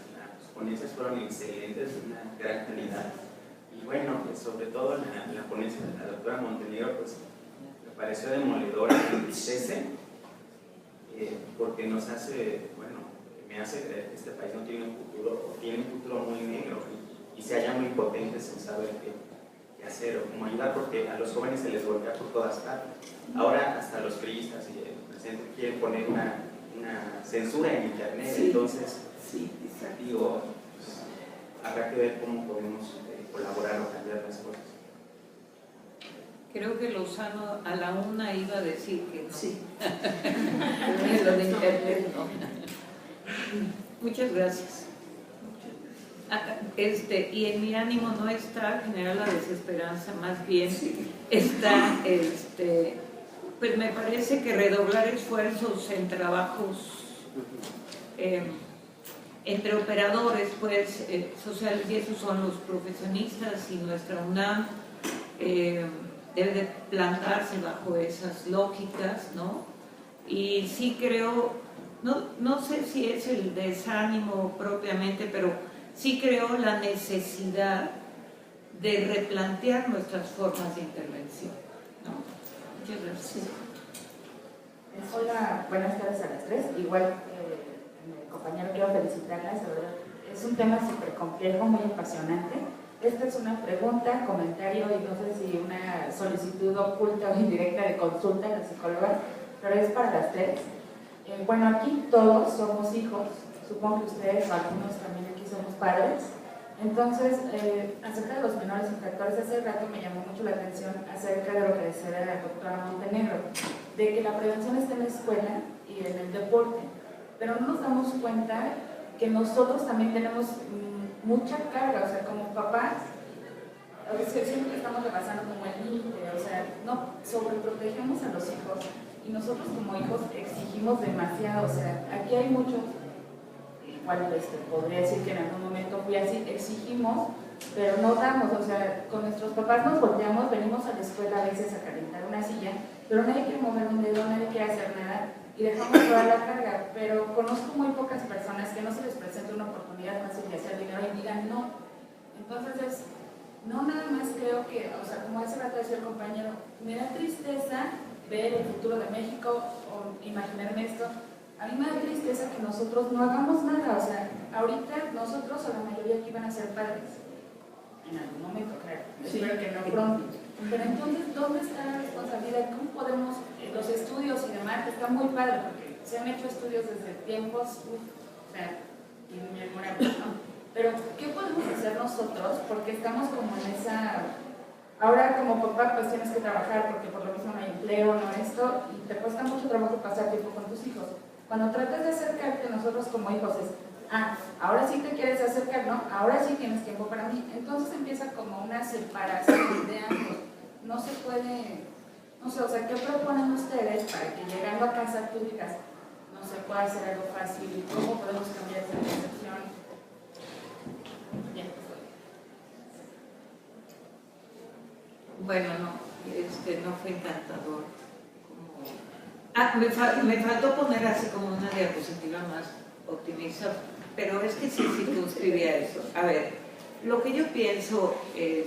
ponencias fueron excelentes, de una gran calidad. Y bueno, pues sobre todo la ponencia de la doctora Montenegro, pues me pareció demoledora, me entristece, porque nos hace, bueno, me hace creer que este país no tiene un futuro, o tiene un futuro muy negro, y se halla muy impotentes sin saber qué hacer o cómo ayudar, porque a los jóvenes se les golpea por todas partes. Ahora hasta los priistas y el presidente quieren poner una censura en internet, sí. Entonces, sí, digo, pues, habrá que ver cómo podemos colaborar o cambiar las cosas. Creo que Lozano a la una iba a decir que no. Sí. Lo de internet no. Muchas gracias. Y en mi ánimo no está generar la desesperanza, más bien está, pues me parece que redoblar esfuerzos en trabajos entre operadores pues sociales, y esos son los profesionistas, y nuestra UNAM debe de plantarse bajo esas lógicas, ¿no? Y sí creo, no sé si es el desánimo propiamente, pero sí creo la necesidad de replantear nuestras formas de intervención, ¿no? Muchas gracias. Hola, buenas tardes a las tres. Igual, compañero, quiero felicitarlas. Es un tema súper complejo, muy apasionante. Esta es una pregunta, comentario y no sé si una solicitud oculta o indirecta de consulta a la psicóloga, pero es para las tres. Bueno, aquí todos somos hijos, supongo que ustedes o algunos también aquí somos padres. Entonces, acerca de los menores infractores, hace rato me llamó mucho la atención acerca de lo que decía la doctora Montenegro, de que la prevención está en la escuela y en el deporte, pero no nos damos cuenta que nosotros también tenemos mucha carga, o sea, como papás, a veces siempre estamos rebasando como el límite, o sea, no sobreprotegemos a los hijos y nosotros como hijos exigimos demasiado, o sea, aquí hay mucho. Igual podría decir que en algún momento fui así, exigimos, pero no damos, o sea, con nuestros papás nos volteamos, venimos a la escuela a veces a calentar una silla, pero nadie quiere mover un dedo, nadie quiere hacer nada y dejamos toda la carga, pero conozco muy pocas personas que no se les presente una oportunidad fácil de hacer dinero y digan no. Entonces, no nada más creo que, o sea, como hace rato decía el compañero, me da tristeza ver el futuro de México o imaginarme esto. A mí me da tristeza que nosotros no hagamos nada, o sea, ahorita nosotros o la mayoría aquí van a ser padres, en algún momento, claro, espero que no pronto, pero entonces, ¿dónde está la responsabilidad? ¿Cómo podemos, los estudios y demás, que están muy padres, porque se han hecho estudios desde tiempos, o sea, inmemorables, ¿no? Pero, ¿qué podemos hacer nosotros? Porque estamos como en esa... Ahora como papá pues tienes que trabajar porque por lo mismo no hay empleo, no esto, y te cuesta mucho trabajo pasar tiempo con tus hijos. Cuando tratas de acercarte, nosotros como hijos es, ahora sí te quieres acercar, ¿no? Ahora sí tienes tiempo para mí. Entonces empieza como una separación de ambos. No se puede, no sé, o sea, ¿qué proponen ustedes para que llegando a casa tú digas, no se puede hacer algo fácil? ¿Cómo podemos cambiar esa percepción? Bien, pues. Bueno, no fue encantador. Me faltó poner así como una diapositiva más optimista, pero es que sí circunscribía eso. A ver, lo que yo pienso es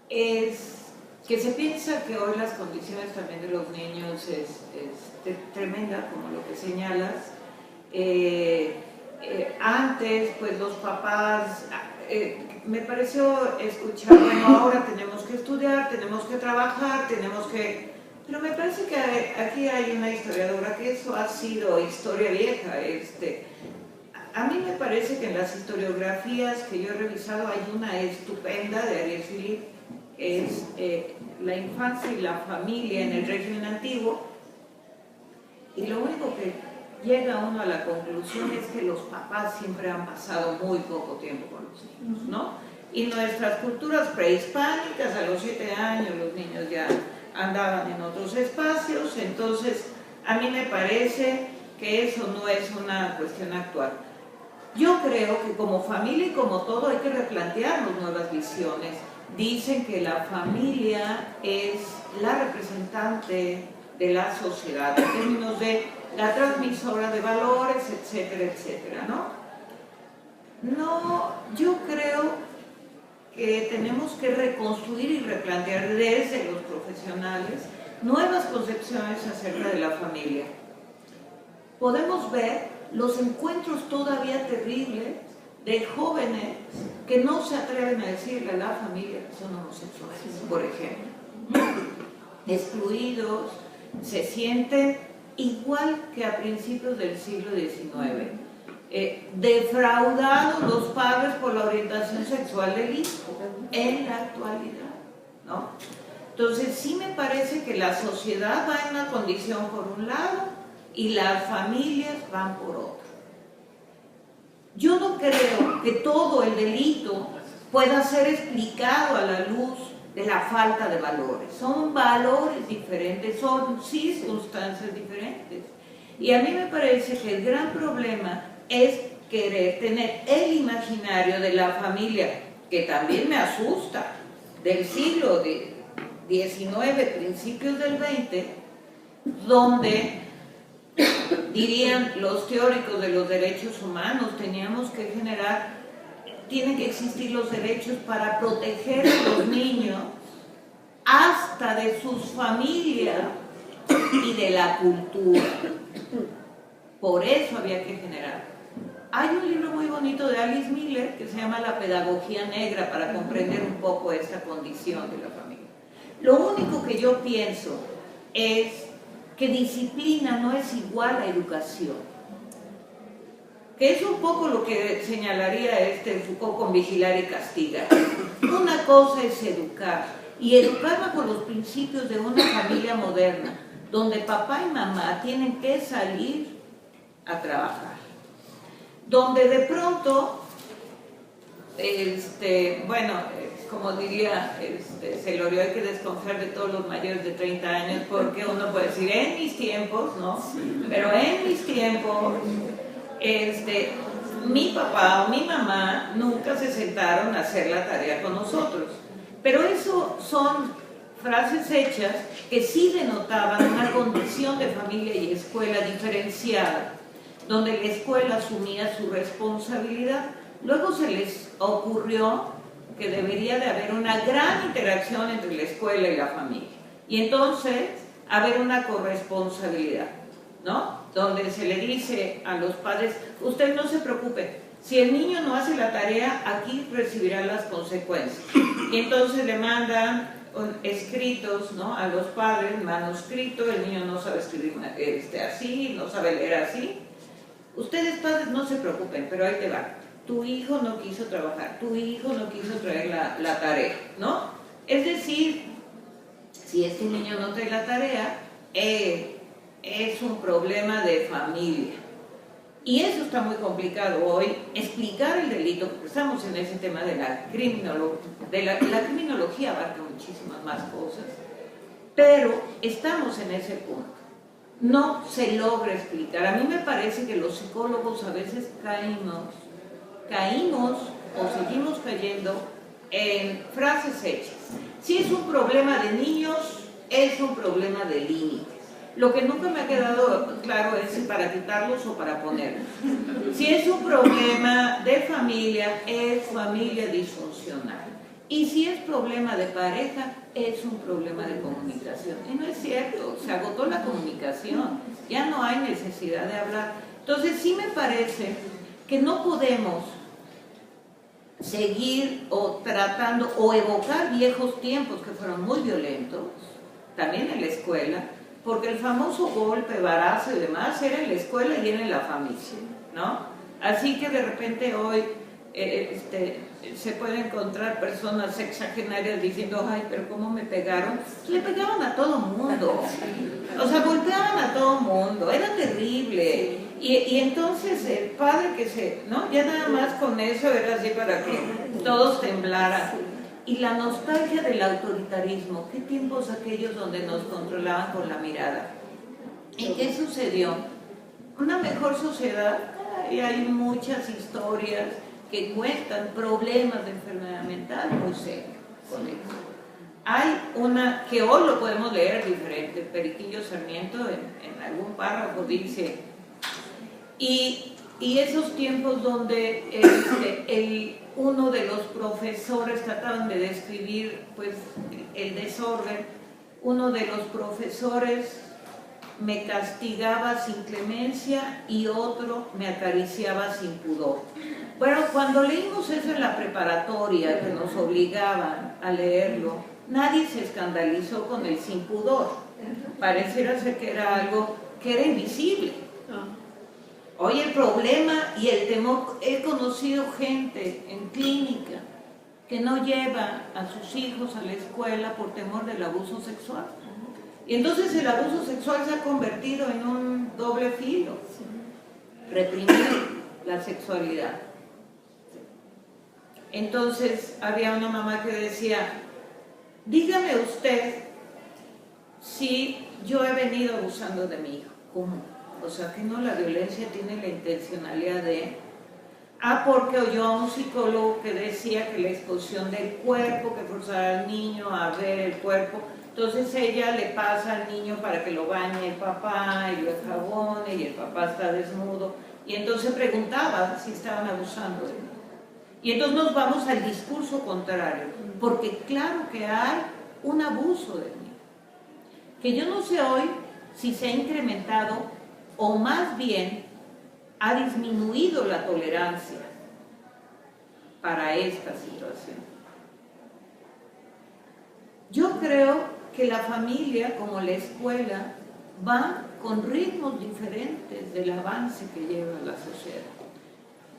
que se piensa que hoy las condiciones también de los niños es tremenda, como lo que señalas. Antes, pues los papás... me pareció escuchar, bueno, ahora tenemos que estudiar, tenemos que trabajar, pero me parece que aquí hay una historiadora que eso ha sido historia vieja. A mí me parece que en las historiografías que yo he revisado hay una estupenda de Ariel Philippe, que es la infancia y la familia en el régimen antiguo, y lo único que llega uno a la conclusión es que los papás siempre han pasado muy poco tiempo con los niños, ¿no? Y nuestras culturas prehispánicas, a los 7 años los niños ya andaban en otros espacios, entonces a mí me parece que eso no es una cuestión actual. Yo creo que como familia y como todo hay que replantearnos nuevas visiones. dicen que la familia es la representante de la sociedad en términos de la transmisora de valores, etcétera, etcétera, ¿no? No, yo creo que tenemos que reconstruir y replantear desde los profesionales nuevas concepciones acerca de la familia. Podemos ver los encuentros todavía terribles de jóvenes que no se atreven a decirle a la familia que son homosexuales, por ejemplo. Excluidos, se sienten igual que a principios del siglo XIX. Defraudados los padres por la orientación sexual del hijo en la actualidad, ¿no? Entonces sí me parece que la sociedad va en una condición por un lado y las familias van por otro. Yo no creo que todo el delito pueda ser explicado a la luz de la falta de valores. Son valores diferentes, son circunstancias diferentes. Y a mí me parece que el gran problema es querer tener el imaginario de la familia, que también me asusta, del siglo XIX, principios del XX, donde, dirían los teóricos de los derechos humanos, tienen que existir los derechos para proteger a los niños hasta de sus familias y de la cultura. Por eso había que generar. Hay un libro muy bonito de Alice Miller que se llama La pedagogía negra para comprender un poco esta condición de la familia. Lo único que yo pienso es que disciplina no es igual a educación. Que es un poco lo que señalaría Foucault con vigilar y castigar. Una cosa es educar, y educar bajo los principios de una familia moderna, donde papá y mamá tienen que salir a trabajar. Donde de pronto, como diría Celorio, hay que desconfiar de todos los mayores de 30 años, porque uno puede decir, en mis tiempos, ¿no? Pero en mis tiempos, mi papá o mi mamá nunca se sentaron a hacer la tarea con nosotros. Pero eso son frases hechas que sí denotaban una condición de familia y escuela diferenciada, donde la escuela asumía su responsabilidad. Luego se les ocurrió que debería de haber una gran interacción entre la escuela y la familia. Y entonces haber una corresponsabilidad, ¿no? Donde se le dice a los padres, usted no se preocupe, si el niño no hace la tarea, aquí recibirá las consecuencias. Y entonces le mandan escritos, ¿no?, a los padres, manuscrito, el niño no sabe escribir así, no sabe leer así. Ustedes padres no se preocupen, pero ahí te va. Tu hijo no quiso trabajar, tu hijo no quiso traer la tarea, ¿no? Es decir, si este niño no trae la tarea, es un problema de familia. Y eso está muy complicado hoy, explicar el delito, porque estamos en ese tema de la criminología. La criminología abarca muchísimas más cosas, pero estamos en ese punto. No se logra explicar. A mí me parece que los psicólogos a veces caímos o seguimos cayendo en frases hechas. Si es un problema de niños, es un problema de límites. Lo que nunca me ha quedado claro es si para quitarlos o para ponerlos. Si es un problema de familia, es familia disfuncional. Y si es problema de pareja, es un problema de comunicación. Y no es cierto, se agotó la comunicación, ya no hay necesidad de hablar. Entonces sí me parece que no podemos seguir tratando o evocar viejos tiempos que fueron muy violentos, también en la escuela, porque el famoso golpe, barazo y demás era en la escuela y era en la familia, ¿no? Así que de repente hoy se pueden encontrar personas sexagenarias diciendo, ay, pero ¿cómo me pegaron? Le pegaban a todo mundo, o sea, golpeaban a todo mundo, era terrible. Y entonces el padre ¿no? Ya nada más con eso era así para que todos temblaran. Y la nostalgia del autoritarismo, ¿qué tiempos aquellos donde nos controlaban con la mirada? ¿Y qué sucedió? Una mejor sociedad, y hay muchas historias que cuentan problemas de enfermedad mental muy serios. con eso. Hay una que hoy lo podemos leer diferente, Periquillo Sarmiento en algún párrafo dice, y esos tiempos donde uno de los profesores trataban de describir pues el desorden, uno de los profesores me castigaba sin clemencia y otro me acariciaba sin pudor. Bueno, cuando leímos eso en la preparatoria, que nos obligaban a leerlo, nadie se escandalizó con el sin pudor. Pareciera ser que era algo que era invisible. Hoy el problema y el temor, he conocido gente en clínica que no lleva a sus hijos a la escuela por temor del abuso sexual. Y entonces el abuso sexual se ha convertido en un doble filo, reprimir la sexualidad. Entonces había una mamá que decía, dígame usted si yo he venido abusando de mi hijo. ¿Cómo? O sea que no, la violencia tiene la intencionalidad de... porque oyó a un psicólogo que decía que la exposición del cuerpo, que forzara al niño a ver el cuerpo, entonces ella le pasa al niño para que lo bañe el papá y lo enjabone y el papá está desnudo, y entonces preguntaba si estaban abusando de él. Y entonces nos vamos al discurso contrario, porque claro que hay un abuso del niño, que yo no sé hoy si se ha incrementado o más bien ha disminuido la tolerancia para esta situación. Yo creo que la familia, como la escuela, va con ritmos diferentes del avance que lleva la sociedad.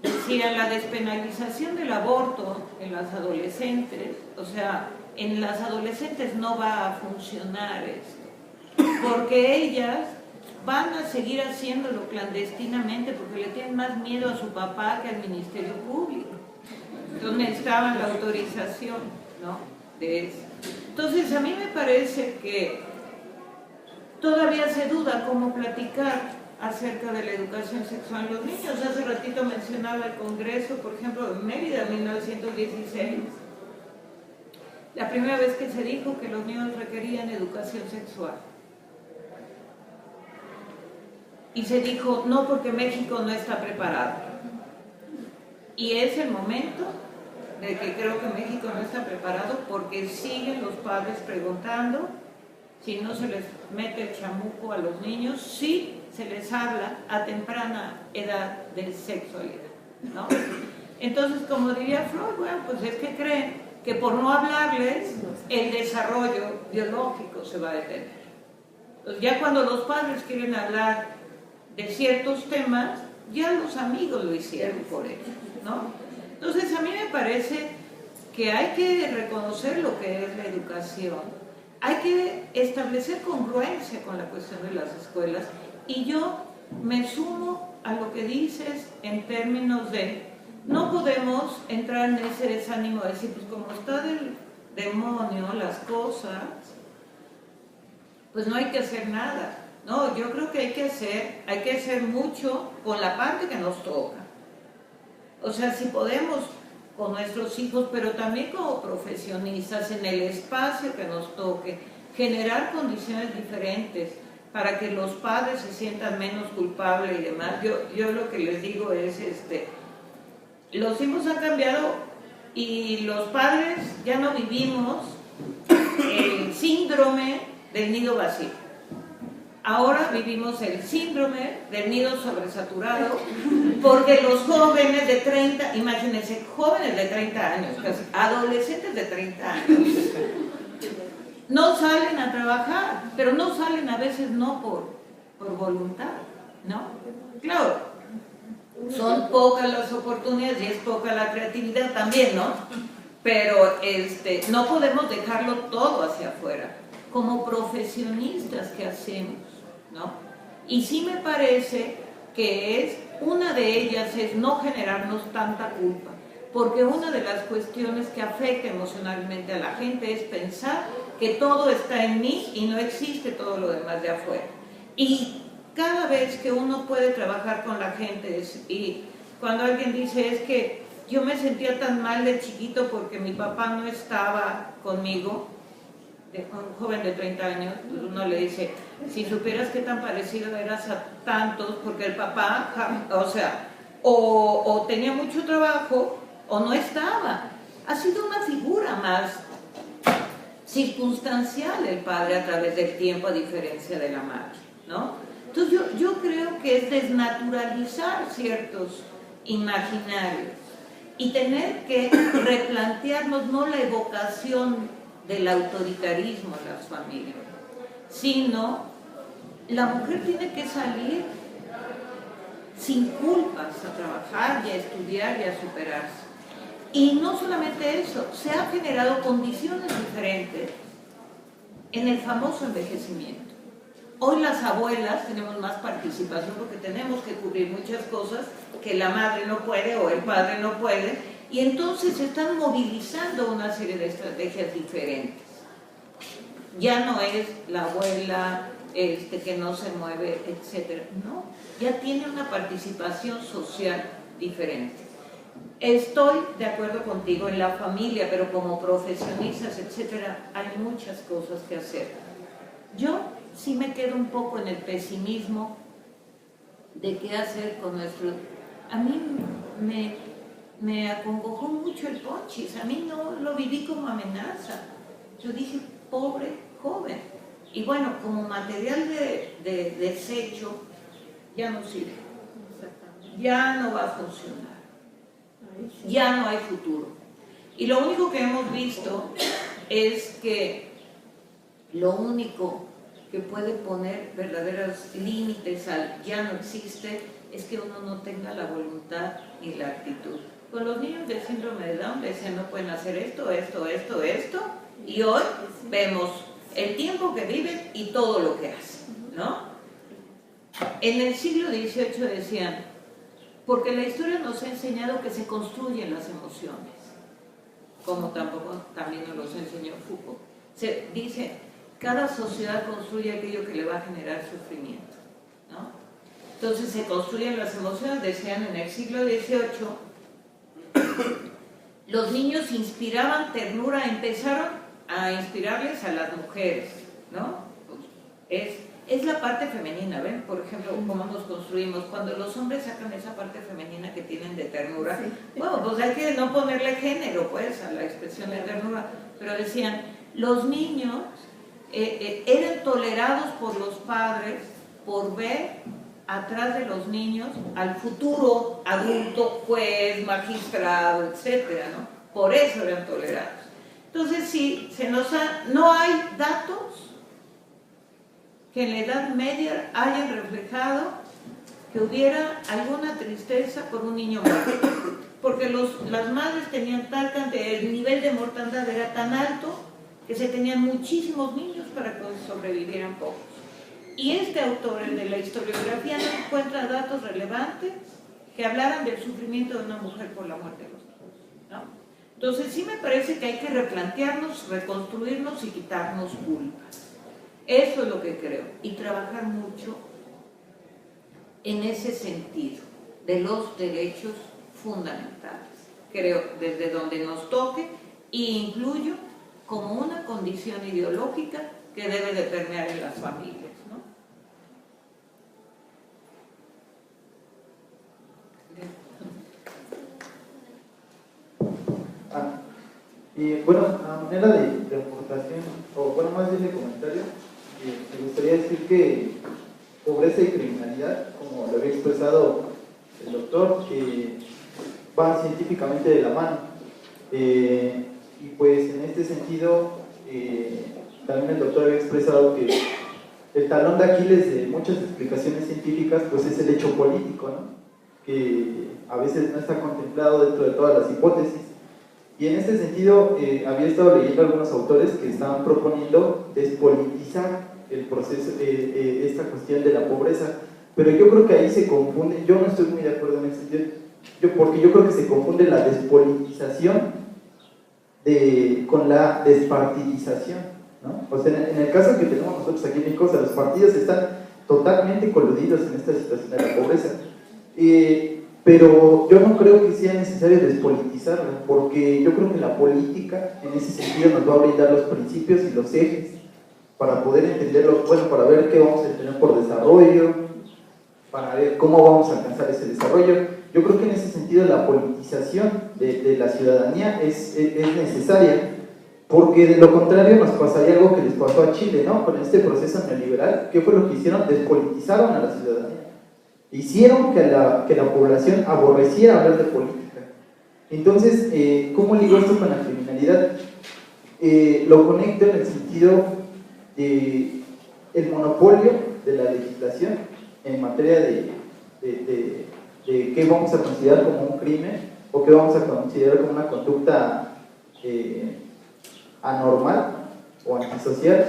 Decían, la despenalización del aborto en las adolescentes, o sea, en las adolescentes no va a funcionar esto, porque ellas van a seguir haciéndolo clandestinamente porque le tienen más miedo a su papá que al Ministerio Público. Entonces necesitaban la autorización, ¿no?, de eso. Entonces a mí me parece que todavía se duda cómo platicar acerca de la educación sexual en los niños. Hace ratito mencionaba el Congreso, por ejemplo, de Mérida, en 1916. La primera vez que se dijo que los niños requerían educación sexual. Y se dijo, no, porque México no está preparado. Y es el momento de que creo que México no está preparado, porque siguen los padres preguntando si no se les mete el chamuco a los niños, si se les habla a temprana edad de sexualidad, ¿no? Entonces, como diría Freud, bueno, pues es que creen que por no hablarles, el desarrollo biológico se va a detener. Entonces, ya cuando los padres quieren hablar de ciertos temas, ya los amigos lo hicieron por ellos, ¿no? Entonces a mí me parece que hay que reconocer lo que es la educación, hay que establecer congruencia con la cuestión de las escuelas, y yo me sumo a lo que dices en términos de no podemos entrar en ese desánimo de decir, pues como está del demonio las cosas, pues no hay que hacer nada. No, yo creo que hay que hacer mucho con la parte que nos toca. O sea, si podemos con nuestros hijos, pero también como profesionistas, en el espacio que nos toque, generar condiciones diferentes para que los padres se sientan menos culpables y demás. Yo lo que les digo es, los tiempos han cambiado y los padres ya no vivimos el síndrome del nido vacío. Ahora vivimos el síndrome del nido sobresaturado, porque los jóvenes de 30, imagínense, jóvenes de 30 años, casi adolescentes de 30 años, no salen a trabajar, pero no salen a veces no por voluntad, ¿no? Claro, son pocas las oportunidades y es poca la creatividad también, ¿no? Pero no podemos dejarlo todo hacia afuera. Como profesionistas, ¿qué hacemos? ¿No? Y sí me parece que una de ellas es no generarnos tanta culpa, porque una de las cuestiones que afecta emocionalmente a la gente es pensar que todo está en mí y no existe todo lo demás de afuera. Y cada vez que uno puede trabajar con la gente, y cuando alguien dice es que yo me sentía tan mal de chiquito porque mi papá no estaba conmigo, un joven de 30 años, pues uno le dice, si supieras qué tan parecido eras a tantos, porque el papá, o sea, o tenía mucho trabajo o no estaba. Ha sido una figura más circunstancial el padre a través del tiempo, a diferencia de la madre, ¿no? Entonces yo creo que es desnaturalizar ciertos imaginarios y tener que replantearnos no la evocación del autoritarismo en las familias, sino la mujer tiene que salir sin culpas a trabajar y a estudiar y a superarse. Y no solamente eso, se han generado condiciones diferentes en el famoso envejecimiento. Hoy las abuelas tenemos más participación porque tenemos que cubrir muchas cosas que la madre no puede o el padre no puede, y entonces se están movilizando una serie de estrategias diferentes. Ya no es la abuela que no se mueve, etcétera. No, ya tiene una participación social diferente. Estoy de acuerdo contigo en la familia, pero como profesionistas, etcétera, hay muchas cosas que hacer. Yo sí me quedo un poco en el pesimismo de qué hacer con nuestro... A mí me acongojó mucho el ponchis, a mí no lo viví como amenaza. Yo dije, pobre joven. Y bueno, como material de desecho, ya no sirve. Ya no va a funcionar. Ya no hay futuro. Y lo único que hemos visto es que lo único que puede poner verdaderos límites al ya no existe es que uno no tenga la voluntad y la actitud. Con los niños de síndrome de Down decían no pueden hacer esto, y hoy vemos el tiempo que viven y todo lo que hacen, ¿no? En el siglo XVIII decían, porque la historia nos ha enseñado que se construyen las emociones, como también nos los enseñó Foucault. Se dice, cada sociedad construye aquello que le va a generar sufrimiento, ¿no? Entonces se construyen las emociones, decían en el siglo XVIII, los niños inspiraban ternura, empezaron a inspirarles a las mujeres, ¿no? Es la parte femenina, ¿ven? Por ejemplo, cómo nos construimos. Cuando los hombres sacan esa parte femenina que tienen de ternura, bueno, pues hay que no ponerle género, pues, a la expresión de ternura. Pero decían, los niños eran tolerados por los padres por ver atrás de los niños al futuro adulto, juez, magistrado, etcétera, ¿no? Por eso eran tolerados. Entonces, sí, no hay datos que en la Edad Media hayan reflejado que hubiera alguna tristeza por un niño muerto, porque las madres tenían tal cantidad, el nivel de mortandad era tan alto que se tenían muchísimos niños para que sobrevivieran pocos. Y este autor, el de la historiografía, no encuentra datos relevantes que hablaran del sufrimiento de una mujer por la muerte de los hijos, ¿no? Entonces sí me parece que hay que replantearnos, reconstruirnos y quitarnos culpas. Eso es lo que creo, y trabajar mucho en ese sentido, de los derechos fundamentales. Creo, desde donde nos toque, e incluyo como una condición ideológica que debe de permear en las familias, ¿no? Bueno, a manera de aportación, o bueno, más bien de comentario, me gustaría decir que pobreza y criminalidad, como lo había expresado el doctor, van científicamente de la mano. Y pues en este sentido, también el doctor había expresado que el talón de Aquiles de muchas explicaciones científicas pues es el hecho político, ¿no? Que a veces no está contemplado dentro de todas las hipótesis. Y en este sentido, había estado leyendo algunos autores que estaban proponiendo despolitizar el proceso, esta cuestión de la pobreza, pero yo creo que ahí se confunde, yo no estoy muy de acuerdo en ese sentido, porque yo creo que se confunde la despolitización con la despartidización, ¿no? O sea, en el caso que tenemos nosotros aquí en México, o sea, los partidos están totalmente coludidos en esta situación de la pobreza, pero pero yo no creo que sea necesario despolitizarla, porque yo creo que la política en ese sentido nos va a brindar los principios y los ejes para poder entenderlo, bueno, para ver qué vamos a tener por desarrollo, para ver cómo vamos a alcanzar ese desarrollo. Yo creo que en ese sentido la politización de la ciudadanía es necesaria, porque de lo contrario nos pasaría algo que les pasó a Chile, ¿no? Con este proceso neoliberal. ¿Qué fue lo que hicieron? Despolitizaron a la ciudadanía. Hicieron que la población aborreciera hablar de política. Entonces, ¿cómo ligo esto con la criminalidad? Lo conecto en el sentido de el monopolio de la legislación en materia de qué vamos a considerar como un crimen o qué vamos a considerar como una conducta anormal o antisocial.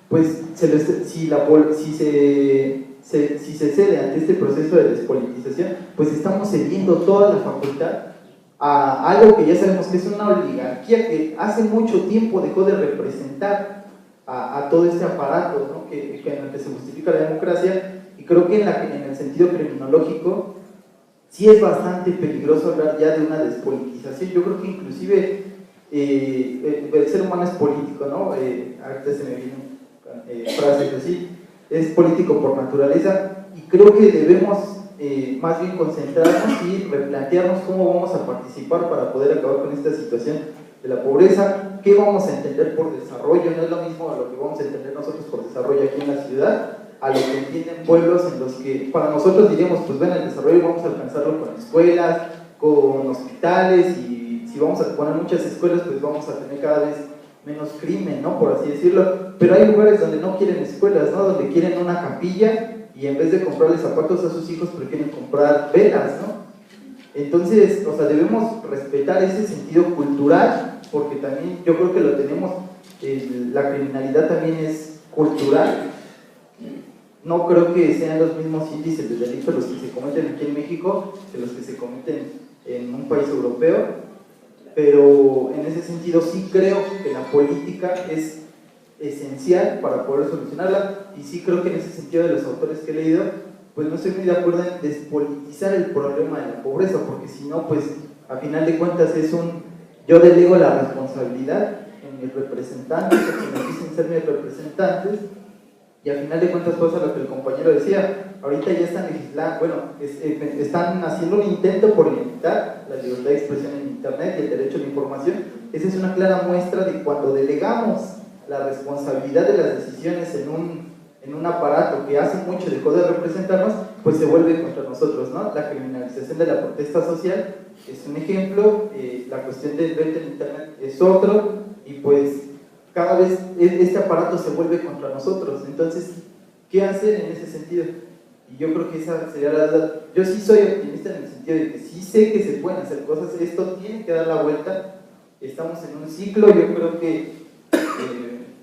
Pues si se cede ante este proceso de despolitización, pues estamos cediendo toda la facultad a algo que ya sabemos que es una oligarquía que hace mucho tiempo dejó de representar a todo este aparato, ¿no? en el que se justifica la democracia. Y creo que en el sentido criminológico sí es bastante peligroso hablar ya de una despolitización. Yo creo que inclusive el ser humano es político, ¿no? Ahorita se me vienen frases así, es político por naturaleza, y creo que debemos más bien concentrarnos y replantearnos cómo vamos a participar para poder acabar con esta situación de la pobreza, qué vamos a entender por desarrollo. No es lo mismo lo que vamos a entender nosotros por desarrollo aquí en la ciudad a lo que entienden pueblos en los que para nosotros diríamos, pues ven, el desarrollo vamos a alcanzarlo con escuelas, con hospitales, y si vamos a poner muchas escuelas, pues vamos a tener cada vez menos crimen, ¿no? Por así decirlo. Pero hay lugares donde no quieren escuelas, ¿no? Donde quieren una capilla y en vez de comprarle zapatos a sus hijos prefieren comprar velas, ¿no? Entonces, o sea, debemos respetar ese sentido cultural, porque también yo creo que lo tenemos, la criminalidad también es cultural. No creo que sean los mismos índices de delitos los que se cometen aquí en México que los que se cometen en un país europeo, pero en ese sentido sí creo que la política es esencial para poder solucionarla, y sí creo que en ese sentido de los autores que he leído, pues no estoy muy de acuerdo en despolitizar el problema de la pobreza, porque si no, pues a final de cuentas yo delego la responsabilidad en mis representantes, o que me dicen ser mis representantes, y al final de cuentas pasa lo que el compañero decía. Ahorita ya están legislando, bueno, están haciendo un intento por limitar la libertad de expresión en internet y el derecho a la información. Esa es una clara muestra de cuando delegamos la responsabilidad de las decisiones en un aparato que hace mucho dejó de representarnos, pues se vuelve contra nosotros, ¿no? La criminalización de la protesta social es un ejemplo, la cuestión del venta en internet es otro, y pues cada vez este aparato se vuelve contra nosotros. Entonces, ¿qué hacer en ese sentido? Y yo creo que esa sería la verdad. Yo sí soy optimista en el sentido de que sí sé que se pueden hacer cosas, esto tiene que dar la vuelta, estamos en un ciclo. Yo creo que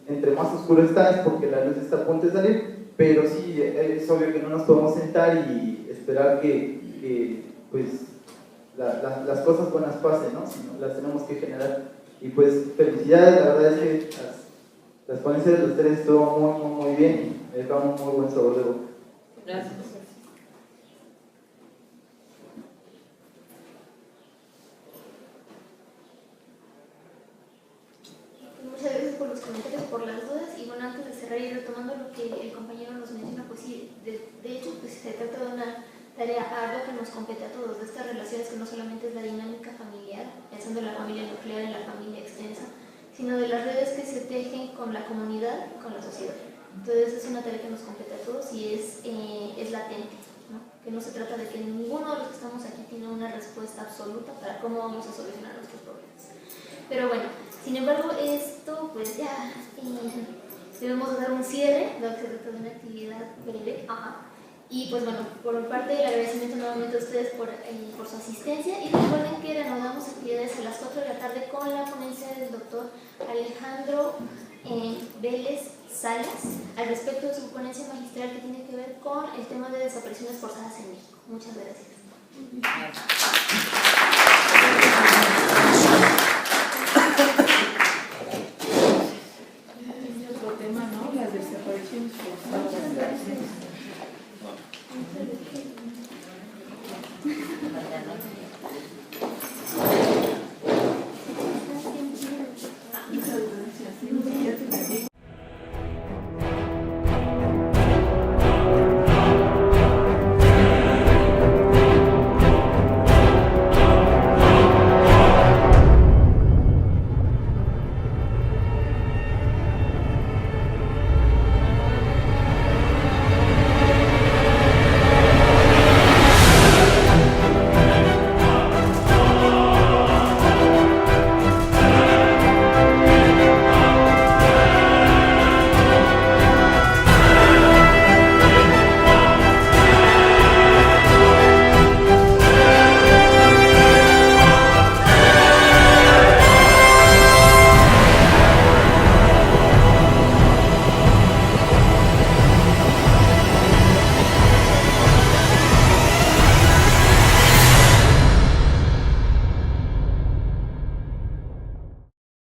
entre más oscuro está es porque la luz está a punto de salir, pero sí, es obvio que no nos podemos sentar y esperar que pues, las cosas buenas pasen, ¿no? Sino las tenemos que generar. Y pues felicidades, la verdad es que las ponencias de los tres estuvo muy, muy bien, y me dejaron un muy buen sabor de boca. Gracias. Muchas gracias por los comentarios, por las dudas. Y bueno, antes de cerrar y retomando lo que el compañero nos menciona, pues sí, de hecho, pues se trata de una tarea ardua que nos compete a todos, de estas relaciones que no solamente es la dinámica familiar, pensando en la familia nuclear, en la familia extensa, sino de las redes que se tejen con la comunidad y con la sociedad. Entonces es una tarea que nos compete a todos y es latente, ¿no? Que no se trata de que ninguno de los que estamos aquí tiene una respuesta absoluta para cómo vamos a solucionar nuestros problemas. Pero bueno, sin embargo, esto pues ya debemos dar un cierre, dado que se trata de una actividad breve. Y pues bueno, por parte del agradecimiento nuevamente a ustedes por su asistencia, y recuerden que reanudamos actividades a las 4 de la tarde con la ponencia del doctor Alejandro Vélez Salas al respecto de su ponencia magistral que tiene que ver con el tema de desapariciones forzadas en México. Muchas gracias. Otro tema, ¿no? Las desapariciones forzadas.